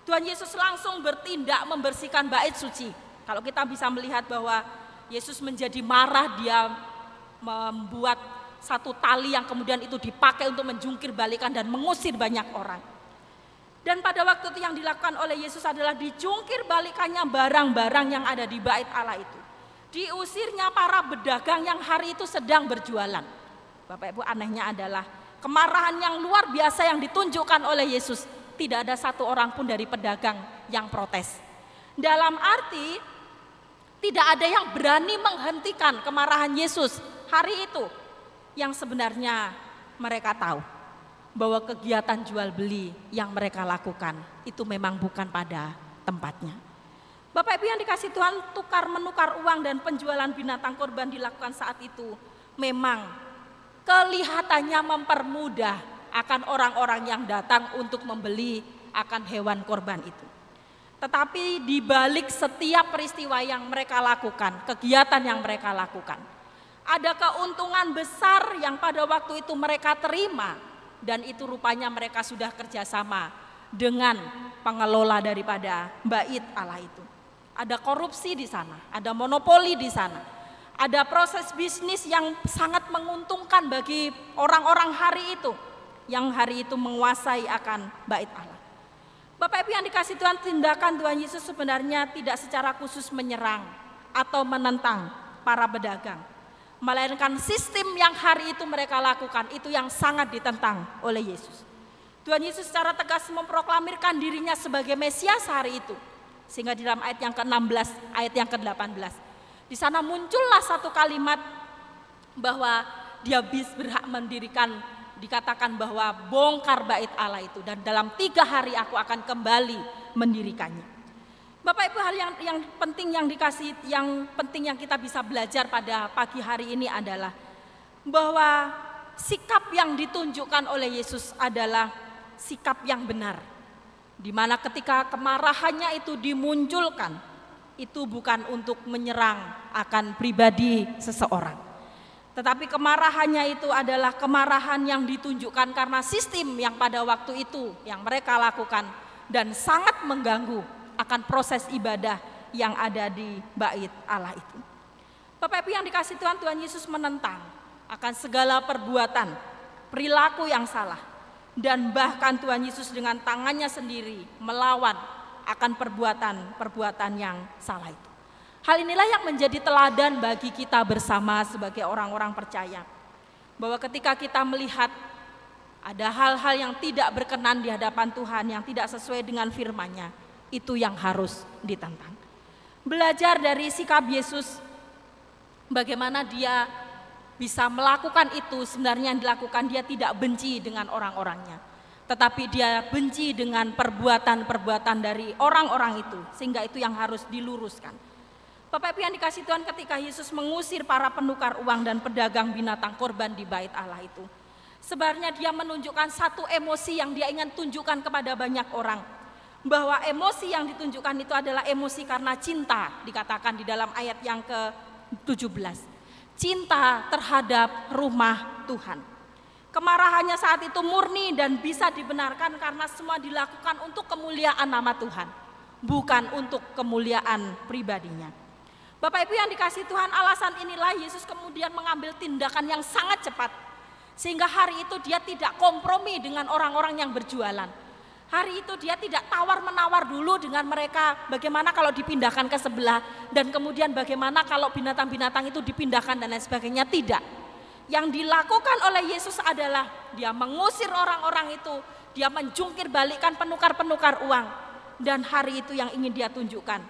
Tuhan Yesus langsung bertindak membersihkan Bait Suci. Kalau kita bisa melihat bahwa Yesus menjadi marah, dia membuat satu tali yang kemudian itu dipakai untuk menjungkir balikan dan mengusir banyak orang. Dan pada waktu itu yang dilakukan oleh Yesus adalah dijungkir balikannya barang-barang yang ada di Bait Allah itu. Diusirnya para pedagang yang hari itu sedang berjualan. Bapak Ibu, anehnya adalah kemarahan yang luar biasa yang ditunjukkan oleh Yesus. Tidak ada satu orang pun dari pedagang yang protes. Dalam arti tidak ada yang berani menghentikan kemarahan Yesus hari itu. Yang sebenarnya mereka tahu bahwa kegiatan jual beli yang mereka lakukan itu memang bukan pada tempatnya. Bapak Ibu yang dikasih Tuhan, tukar menukar uang dan penjualan binatang korban dilakukan saat itu memang kelihatannya mempermudah akan orang-orang yang datang untuk membeli akan hewan korban itu. Tetapi di balik setiap peristiwa yang mereka lakukan, kegiatan yang mereka lakukan, ada keuntungan besar yang pada waktu itu mereka terima, dan itu rupanya mereka sudah kerjasama dengan pengelola daripada Bait Allah itu. Ada korupsi di sana, ada monopoli di sana, ada proses bisnis yang sangat menguntungkan bagi orang-orang hari itu, yang hari itu menguasai akan Bait Allah. Bapak Ibu yang dikasih Tuhan, tindakan Tuhan Yesus sebenarnya tidak secara khusus menyerang atau menentang para pedagang, melainkan sistem yang hari itu mereka lakukan itu yang sangat ditentang oleh Yesus. Tuhan Yesus secara tegas memproklamirkan dirinya sebagai Mesias hari itu. Sehingga di dalam ayat yang ke-16, ayat yang ke-18, di sana muncullah satu kalimat bahwa dia berhak mendirikan, dikatakan bahwa bongkar Bait Allah itu, dan dalam 3 hari aku akan kembali mendirikannya. Bapak Ibu, hal yang penting yang penting yang kita bisa belajar pada pagi hari ini adalah bahwa sikap yang ditunjukkan oleh Yesus adalah sikap yang benar. Di mana ketika kemarahannya itu dimunculkan, itu bukan untuk menyerang akan pribadi seseorang. Tetapi kemarahannya itu adalah kemarahan yang ditunjukkan karena sistem yang pada waktu itu yang mereka lakukan dan sangat mengganggu akan proses ibadah yang ada di Bait Allah itu. Bapak Ibu yang dikasih Tuhan, Tuhan Yesus menentang akan segala perbuatan, perilaku yang salah. Dan bahkan Tuhan Yesus dengan tangannya sendiri melawan akan perbuatan yang salah itu. Hal inilah yang menjadi teladan bagi kita bersama sebagai orang-orang percaya. Bahwa ketika kita melihat ada hal-hal yang tidak berkenan di hadapan Tuhan, yang tidak sesuai dengan firman-Nya, itu yang harus ditentang. Belajar dari sikap Yesus, bagaimana dia bisa melakukan itu, sebenarnya yang dilakukan dia tidak benci dengan orang-orangnya, tetapi dia benci dengan perbuatan-perbuatan dari orang-orang itu, sehingga itu yang harus diluruskan. Bapak Ibu yang dikasih Tuhan, ketika Yesus mengusir para penukar uang dan pedagang binatang korban di bait Allah itu, sebenarnya dia menunjukkan satu emosi yang dia ingin tunjukkan kepada banyak orang, bahwa emosi yang ditunjukkan itu adalah emosi karena cinta, dikatakan di dalam ayat yang ke-17. Cinta terhadap rumah Tuhan. Kemarahannya saat itu murni dan bisa dibenarkan karena semua dilakukan untuk kemuliaan nama Tuhan, bukan untuk kemuliaan pribadinya. Bapak Ibu yang dikasih Tuhan, alasan inilah Yesus kemudian mengambil tindakan yang sangat cepat, sehingga hari itu dia tidak kompromi dengan orang-orang yang berjualan. Hari itu dia tidak tawar-menawar dulu dengan mereka, bagaimana kalau dipindahkan ke sebelah, dan kemudian bagaimana kalau binatang-binatang itu dipindahkan dan lain sebagainya. Tidak. Yang dilakukan oleh Yesus adalah dia mengusir orang-orang itu, dia menjungkir balikkan penukar-penukar uang, dan hari itu yang ingin dia tunjukkan.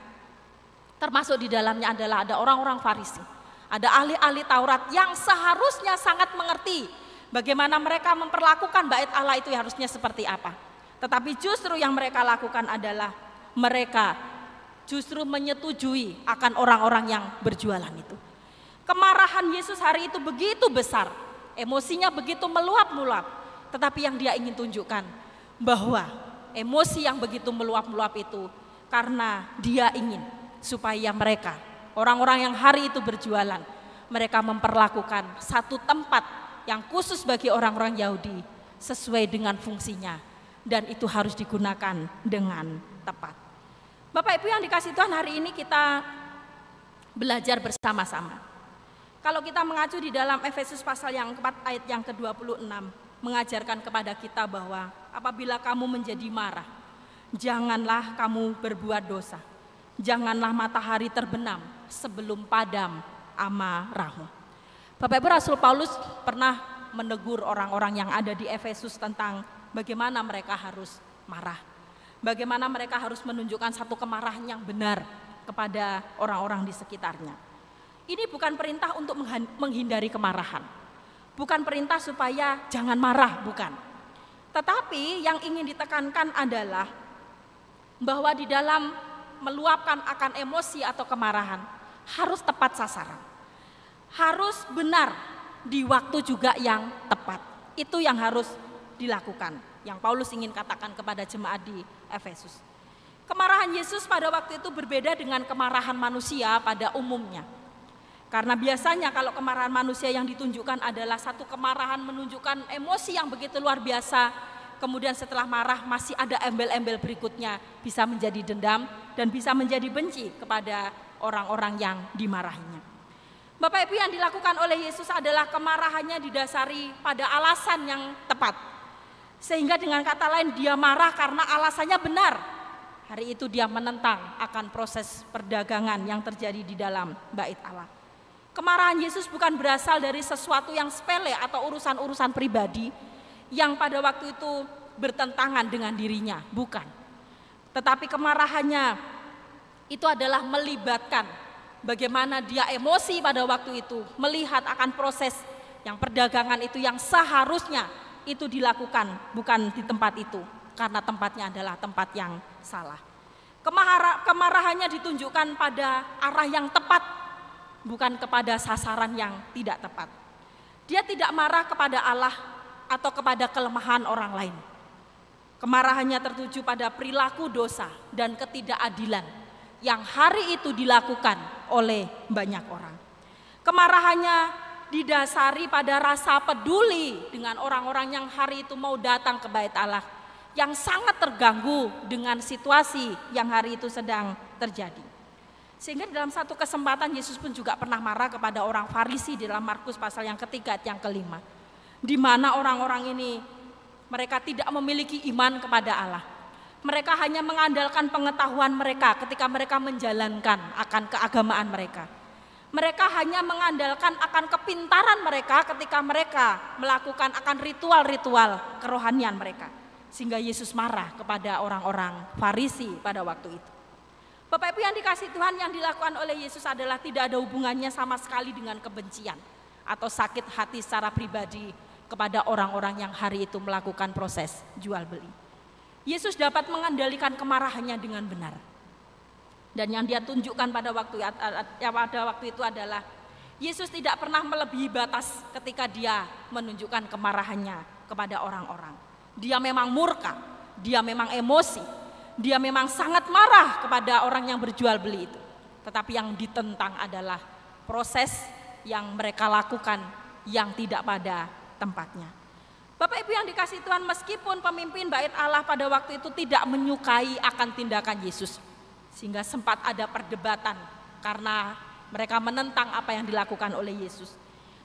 Termasuk di dalamnya adalah ada orang-orang Farisi, ada ahli-ahli Taurat yang seharusnya sangat mengerti bagaimana mereka memperlakukan bait Allah itu harusnya seperti apa. Tetapi justru yang mereka lakukan adalah mereka justru menyetujui akan orang-orang yang berjualan itu. Kemarahan Yesus hari itu begitu besar, emosinya begitu meluap-meluap. Tetapi yang dia ingin tunjukkan bahwa emosi yang begitu meluap-meluap itu karena dia ingin supaya mereka, orang-orang yang hari itu berjualan, mereka memperlakukan satu tempat yang khusus bagi orang-orang Yahudi sesuai dengan fungsinya. Dan itu harus digunakan dengan tepat. Bapak Ibu yang dikasih Tuhan, hari ini kita belajar bersama-sama. Kalau kita mengacu di dalam Efesus pasal yang keempat ayat yang ke-26, mengajarkan kepada kita bahwa apabila kamu menjadi marah, janganlah kamu berbuat dosa. Janganlah matahari terbenam sebelum padam amarahmu. Bapak Ibu, Rasul Paulus pernah menegur orang-orang yang ada di Efesus tentang bagaimana mereka harus marah, bagaimana mereka harus menunjukkan satu kemarahan yang benar kepada orang-orang di sekitarnya. Ini bukan perintah untuk menghindari kemarahan, bukan perintah supaya jangan marah, bukan. Tetapi yang ingin ditekankan adalah bahwa di dalam meluapkan akan emosi atau kemarahan harus tepat sasaran, harus benar di waktu juga yang tepat. Itu yang harus dilakukan, yang Paulus ingin katakan kepada jemaat di Efesus. Kemarahan Yesus pada waktu itu berbeda dengan kemarahan manusia pada umumnya. Karena biasanya kalau kemarahan manusia yang ditunjukkan adalah satu kemarahan menunjukkan emosi yang begitu luar biasa, kemudian setelah marah masih ada embel-embel berikutnya, bisa menjadi dendam dan bisa menjadi benci kepada orang-orang yang dimarahinya. Bapak Ibu, yang dilakukan oleh Yesus adalah kemarahannya didasari pada alasan yang tepat. Sehingga dengan kata lain dia marah karena alasannya benar. Hari itu dia menentang akan proses perdagangan yang terjadi di dalam bait Allah. Kemarahan Yesus bukan berasal dari sesuatu yang sepele atau urusan-urusan pribadi yang pada waktu itu bertentangan dengan dirinya, bukan. Tetapi kemarahannya itu adalah melibatkan bagaimana dia emosi pada waktu itu, melihat akan proses yang perdagangan itu yang seharusnya itu dilakukan bukan di tempat itu, karena tempatnya adalah tempat yang salah. Kemarahannya ditunjukkan pada arah yang tepat, bukan kepada sasaran yang tidak tepat. Dia tidak marah kepada Allah atau kepada kelemahan orang lain. Kemarahannya tertuju pada perilaku dosa dan ketidakadilan yang hari itu dilakukan oleh banyak orang. Kemarahannya didasari pada rasa peduli dengan orang-orang yang hari itu mau datang ke bait Allah, yang sangat terganggu dengan situasi yang hari itu sedang terjadi. Sehingga dalam satu kesempatan Yesus pun juga pernah marah kepada orang Farisi di dalam Markus pasal yang ketiga yang kelima, di mana orang-orang ini mereka tidak memiliki iman kepada Allah. Mereka hanya mengandalkan pengetahuan mereka ketika mereka menjalankan akan keagamaan mereka. Mereka hanya mengandalkan akan kepintaran mereka ketika mereka melakukan akan ritual-ritual kerohanian mereka. Sehingga Yesus marah kepada orang-orang Farisi pada waktu itu. Bapak Ibu yang dikasih Tuhan, yang dilakukan oleh Yesus adalah tidak ada hubungannya sama sekali dengan kebencian atau sakit hati secara pribadi kepada orang-orang yang hari itu melakukan proses jual beli. Yesus dapat mengendalikan kemarahannya dengan benar. Dan yang dia tunjukkan pada waktu itu adalah Yesus tidak pernah melebihi batas ketika dia menunjukkan kemarahannya kepada orang-orang. Dia memang murka, dia memang emosi, dia memang sangat marah kepada orang yang berjual beli itu. Tetapi yang ditentang adalah proses yang mereka lakukan yang tidak pada tempatnya. Bapak Ibu yang dikasihi Tuhan, meskipun pemimpin Bait Allah pada waktu itu tidak menyukai akan tindakan Yesus, sehingga sempat ada perdebatan karena mereka menentang apa yang dilakukan oleh Yesus.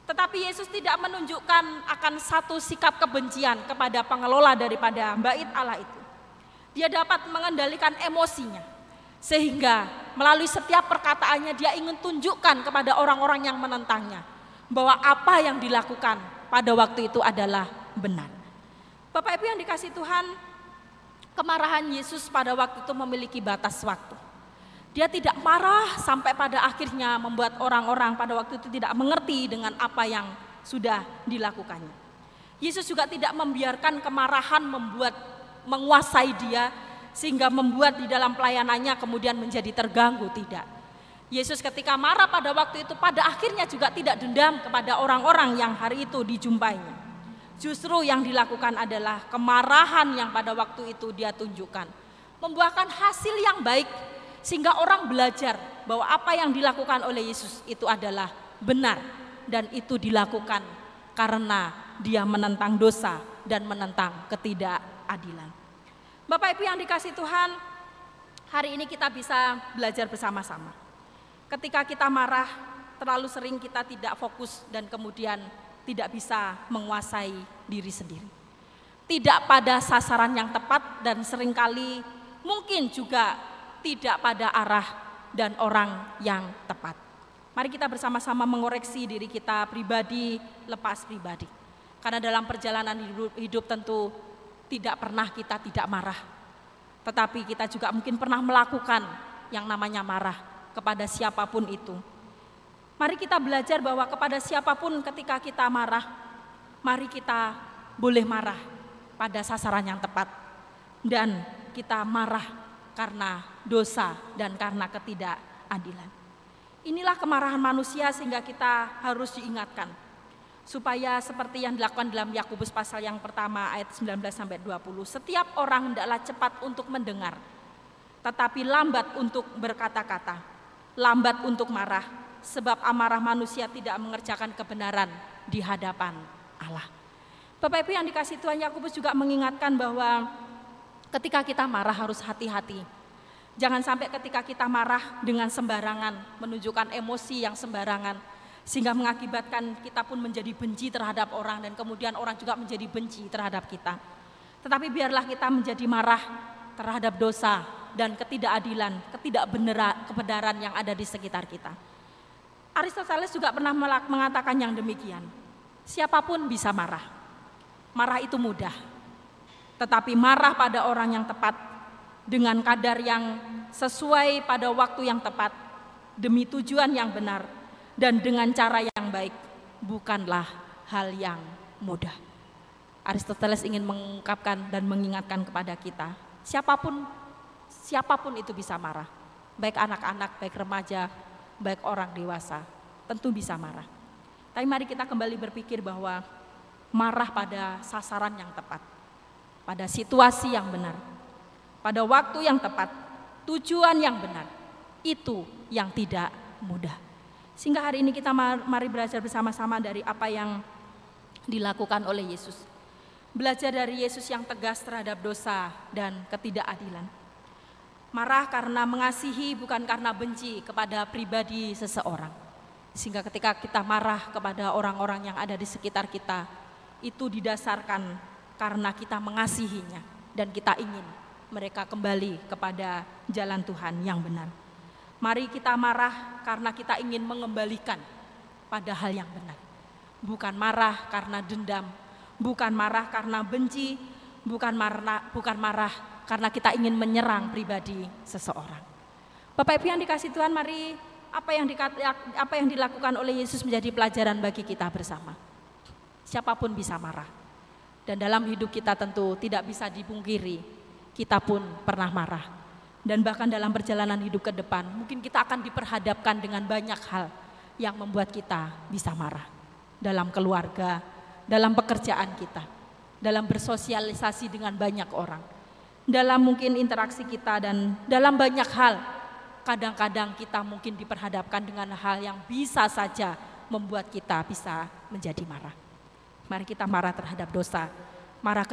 Tetapi Yesus tidak menunjukkan akan satu sikap kebencian kepada pengelola daripada Bait Allah itu. Dia dapat mengendalikan emosinya, sehingga melalui setiap perkataannya dia ingin tunjukkan kepada orang-orang yang menentangnya bahwa apa yang dilakukan pada waktu itu adalah benar. Bapak Ibu yang dikasihi Tuhan, kemarahan Yesus pada waktu itu memiliki batas waktu. Dia tidak marah sampai pada akhirnya membuat orang-orang pada waktu itu tidak mengerti dengan apa yang sudah dilakukannya. Yesus juga tidak membiarkan kemarahan menguasai dia sehingga membuat di dalam pelayanannya kemudian menjadi terganggu, tidak. Yesus ketika marah pada waktu itu pada akhirnya juga tidak dendam kepada orang-orang yang hari itu dijumpainya. Justru yang dilakukan adalah kemarahan yang pada waktu itu dia tunjukkan membuahkan hasil yang baik, sehingga orang belajar bahwa apa yang dilakukan oleh Yesus itu adalah benar, dan itu dilakukan karena dia menentang dosa dan menentang ketidakadilan. Bapak Ibu yang dikasihi Tuhan, hari ini kita bisa belajar bersama-sama. Ketika kita marah, terlalu sering kita tidak fokus dan kemudian tidak bisa menguasai diri sendiri. Tidak pada sasaran yang tepat dan seringkali mungkin juga tidak pada arah dan orang yang tepat. Mari kita bersama-sama mengoreksi diri kita pribadi lepas pribadi. Karena dalam perjalanan hidup tentu tidak pernah kita tidak marah. Tetapi kita juga mungkin pernah melakukan yang namanya marah kepada siapapun itu. Mari kita belajar bahwa kepada siapapun ketika kita marah, mari kita boleh marah pada sasaran yang tepat. Dan kita marah karena dosa dan karena ketidakadilan. Inilah kemarahan manusia sehingga kita harus diingatkan. Supaya seperti yang dilakukan dalam Yakobus pasal yang pertama ayat 19-20. Setiap orang hendaklah cepat untuk mendengar, tetapi lambat untuk berkata-kata, lambat untuk marah. Sebab amarah manusia tidak mengerjakan kebenaran di hadapan Allah. Bapak Ibu yang dikasihi Tuhan, Yakobus juga mengingatkan bahwa ketika kita marah harus hati-hati. Jangan sampai ketika kita marah dengan sembarangan, menunjukkan emosi yang sembarangan, sehingga mengakibatkan kita pun menjadi benci terhadap orang dan kemudian orang juga menjadi benci terhadap kita. Tetapi biarlah kita menjadi marah terhadap dosa dan ketidakadilan, kebenaran yang ada di sekitar kita. Aristoteles juga pernah mengatakan yang demikian. Siapapun bisa marah. Marah itu mudah. Tetapi marah pada orang yang tepat dengan kadar yang sesuai pada waktu yang tepat, demi tujuan yang benar dan dengan cara yang baik, bukanlah hal yang mudah. Aristoteles ingin mengungkapkan dan mengingatkan kepada kita, siapapun itu bisa marah. Baik anak-anak, baik remaja, baik orang dewasa, tentu bisa marah. Tapi mari kita kembali berpikir bahwa marah pada sasaran yang tepat, pada situasi yang benar, pada waktu yang tepat, tujuan yang benar, itu yang tidak mudah. Sehingga hari ini kita mari belajar bersama-sama dari apa yang dilakukan oleh Yesus. Belajar dari Yesus yang tegas terhadap dosa dan ketidakadilan. Marah karena mengasihi, bukan karena benci kepada pribadi seseorang. Sehingga ketika kita marah kepada orang-orang yang ada di sekitar kita, itu didasarkan karena kita mengasihinya dan kita ingin mereka kembali kepada jalan Tuhan yang benar. Mari kita marah karena kita ingin mengembalikan pada hal yang benar. Bukan marah karena dendam, bukan marah karena benci, bukan marah karena kita ingin menyerang pribadi seseorang. Bapak Ibu yang dikasihi Tuhan, mari apa yang dilakukan oleh Yesus menjadi pelajaran bagi kita bersama. Siapapun bisa marah. Dan dalam hidup kita tentu tidak bisa dipungkiri, kita pun pernah marah. Dan bahkan dalam perjalanan hidup ke depan, mungkin kita akan diperhadapkan dengan banyak hal yang membuat kita bisa marah. Dalam keluarga, dalam pekerjaan kita, dalam bersosialisasi dengan banyak orang, dalam mungkin interaksi kita, dan dalam banyak hal. Kadang-kadang kita mungkin diperhadapkan dengan hal yang bisa saja membuat kita bisa menjadi marah. Mari kita marah terhadap dosa, marah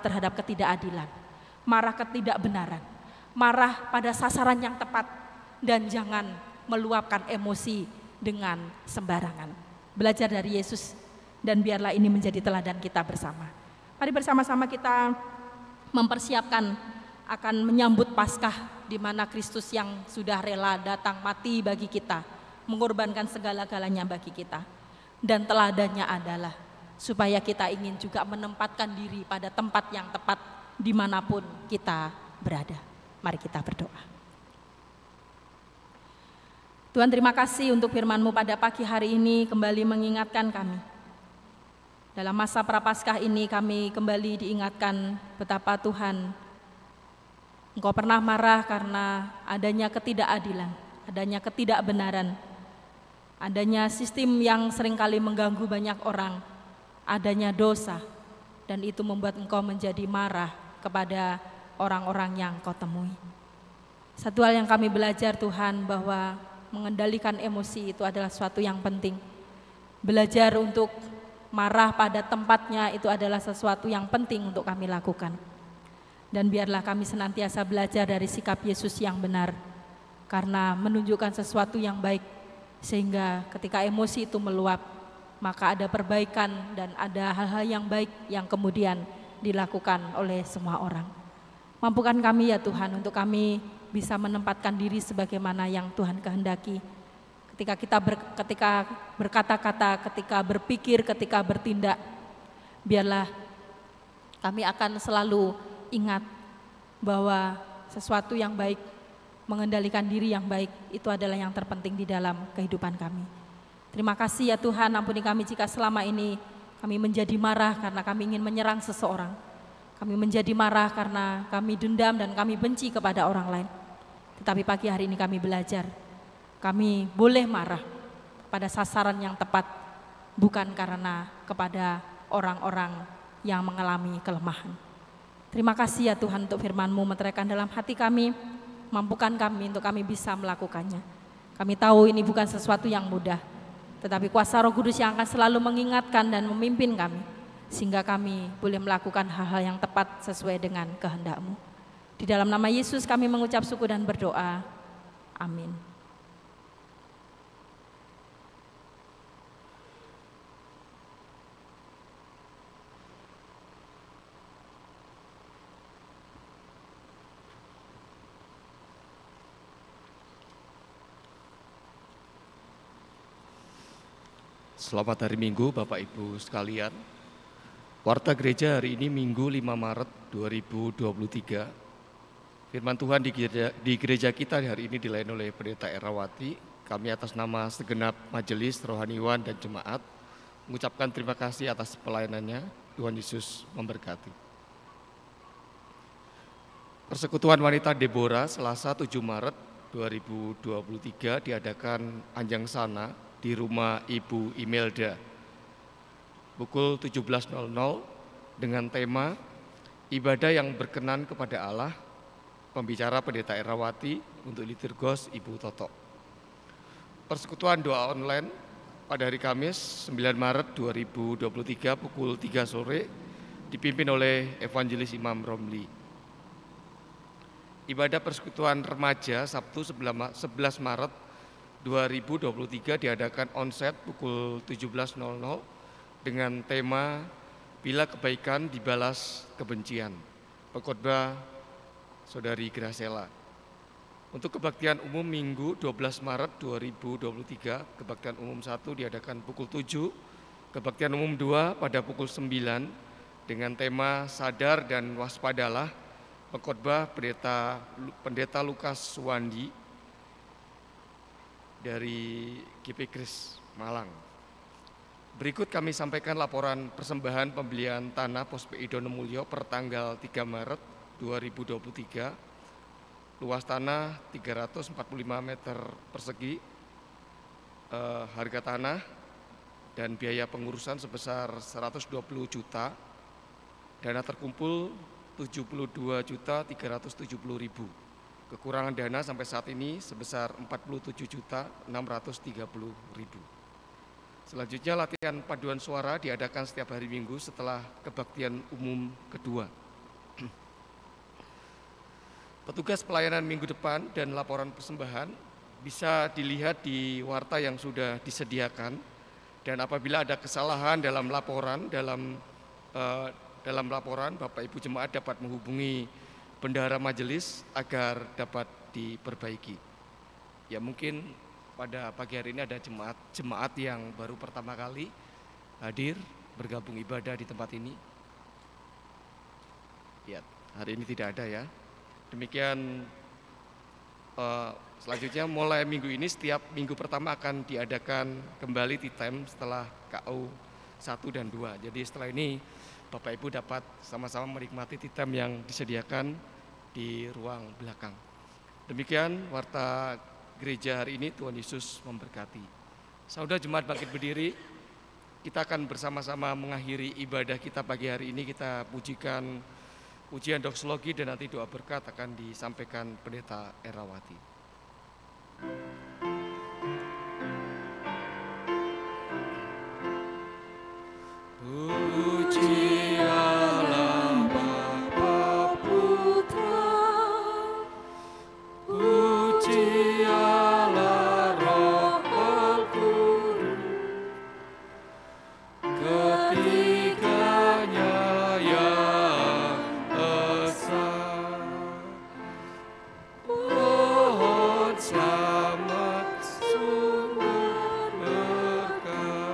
terhadap ketidakadilan, marah ketidakbenaran, marah pada sasaran yang tepat, dan jangan meluapkan emosi dengan sembarangan. Belajar dari Yesus, dan biarlah ini menjadi teladan kita bersama. Mari bersama-sama kita mempersiapkan akan menyambut Paskah, di mana Kristus yang sudah rela datang mati bagi kita, mengorbankan segala-galanya bagi kita. Dan teladannya adalah supaya kita ingin juga menempatkan diri pada tempat yang tepat dimanapun kita berada. Mari kita berdoa. Tuhan, terima kasih untuk firman-Mu pada pagi hari ini kembali mengingatkan kami. Dalam masa Prapaskah ini kami kembali diingatkan betapa Tuhan, Engkau pernah marah karena adanya ketidakadilan, adanya ketidakbenaran, adanya sistem yang seringkali mengganggu banyak orang, adanya dosa, dan itu membuat Engkau menjadi marah kepada orang-orang yang Kau temui. Satu hal yang kami belajar Tuhan, bahwa mengendalikan emosi itu adalah sesuatu yang penting. Belajar untuk marah pada tempatnya itu adalah sesuatu yang penting untuk kami lakukan. Dan biarlah kami senantiasa belajar dari sikap Yesus yang benar, karena menunjukkan sesuatu yang baik, sehingga ketika emosi itu meluap, maka ada perbaikan dan ada hal-hal yang baik yang kemudian dilakukan oleh semua orang. Mampukan kami ya Tuhan untuk kami bisa menempatkan diri sebagaimana yang Tuhan kehendaki. Ketika berkata-kata, ketika berpikir, ketika bertindak, biarlah kami akan selalu ingat bahwa sesuatu yang baik, mengendalikan diri yang baik, itu adalah yang terpenting di dalam kehidupan kami. Terima kasih ya Tuhan, ampuni kami jika selama ini kami menjadi marah karena kami ingin menyerang seseorang. Kami menjadi marah karena kami dendam dan kami benci kepada orang lain. Tetapi pagi hari ini kami belajar, kami boleh marah pada sasaran yang tepat, bukan karena kepada orang-orang yang mengalami kelemahan. Terima kasih ya Tuhan untuk firman-Mu meteraikan dalam hati kami, mampukan kami untuk kami bisa melakukannya. Kami tahu ini bukan sesuatu yang mudah, tetapi kuasa Roh Kudus yang akan selalu mengingatkan dan memimpin kami, sehingga kami boleh melakukan hal-hal yang tepat sesuai dengan kehendak-Mu. Di dalam nama Yesus kami mengucap syukur dan berdoa. Amin. Selamat hari Minggu Bapak Ibu sekalian. Warta Gereja hari ini Minggu 5 Maret 2023. Firman Tuhan di gereja kita hari ini dilayani oleh Pendeta Erawati. Kami atas nama segenap majelis, rohaniwan dan jemaat mengucapkan terima kasih atas pelayanannya. Tuhan Yesus memberkati. Persekutuan Wanita Deborah Selasa 7 Maret 2023 diadakan Anjang Sana di rumah Ibu Imelda pukul 17.00 dengan tema ibadah yang berkenan kepada Allah. Pembicara Pendeta Erawati, untuk liturgos Ibu Toto. Persekutuan doa online pada hari Kamis 9 Maret 2023 pukul 3 sore dipimpin oleh Evangelis Imam Romli. Ibadah persekutuan remaja Sabtu 11 Maret 2023 diadakan onset pukul 17.00 dengan tema Bila Kebaikan Dibalas Kebencian. Pengkhotbah Saudari Gracela. Untuk kebaktian umum Minggu 12 Maret 2023, kebaktian umum 1 diadakan pukul 7, kebaktian umum 2 pada pukul 9 dengan tema Sadar dan Waspadalah. Pengkhotbah Pendeta Lukas Suwandi. dari GP Kris Malang. Berikut kami sampaikan laporan persembahan pembelian tanah Pos PI Donomulyo per tanggal 3 Maret 2023. Luas tanah 345 meter persegi, harga tanah dan biaya pengurusan sebesar 120 juta, dana terkumpul 72.370.000. Kekurangan dana sampai saat ini sebesar 47.630.000. Selanjutnya latihan paduan suara diadakan setiap hari Minggu setelah kebaktian umum kedua. Petugas pelayanan minggu depan dan laporan persembahan bisa dilihat di warta yang sudah disediakan, dan apabila ada kesalahan dalam laporan Bapak Ibu jemaat dapat menghubungi bendahara majelis agar dapat diperbaiki. Ya, mungkin pada pagi hari ini ada jemaat yang baru pertama kali hadir bergabung ibadah di tempat ini. Ya, hari ini tidak ada ya. Demikian selanjutnya mulai minggu ini setiap minggu pertama akan diadakan kembali tea time setelah KU 1 dan 2. Jadi setelah ini Bapak Ibu dapat sama-sama menikmati tea time yang disediakan di ruang belakang. Demikian warta gereja hari ini. Tuhan Yesus memberkati. Saudara jemaat bangkit berdiri, kita akan bersama-sama mengakhiri ibadah kita pagi hari ini. Kita pujikan ujian doksologi dan nanti doa berkat akan disampaikan Pendeta Erawati. Puji Allah Bapa Putra, puji Allah Roh Kudus, ketiganya yang esa. Pohon selamat sumber berkah.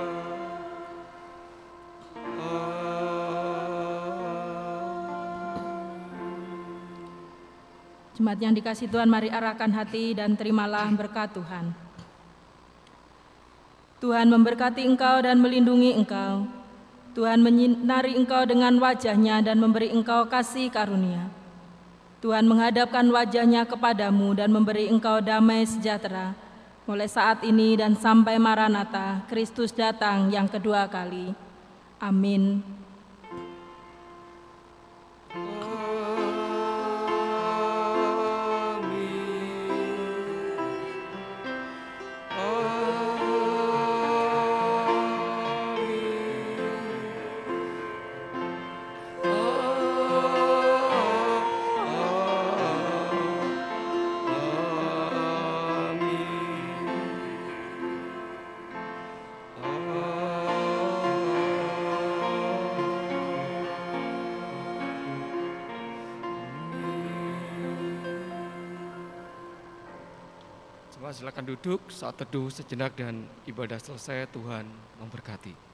Jemaat yang dikasihi Tuhan, mari arahkan hati dan terimalah berkat Tuhan. Tuhan memberkati engkau dan melindungi engkau. Tuhan menyinari engkau dengan wajah-Nya dan memberi engkau kasih karunia. Tuhan menghadapkan wajah-Nya kepadamu dan memberi engkau damai sejahtera, mulai saat ini dan sampai Maranatha, Kristus datang yang kedua kali. Amin. Silakan duduk, saat teduh sejenak dan ibadah selesai. Tuhan memberkati.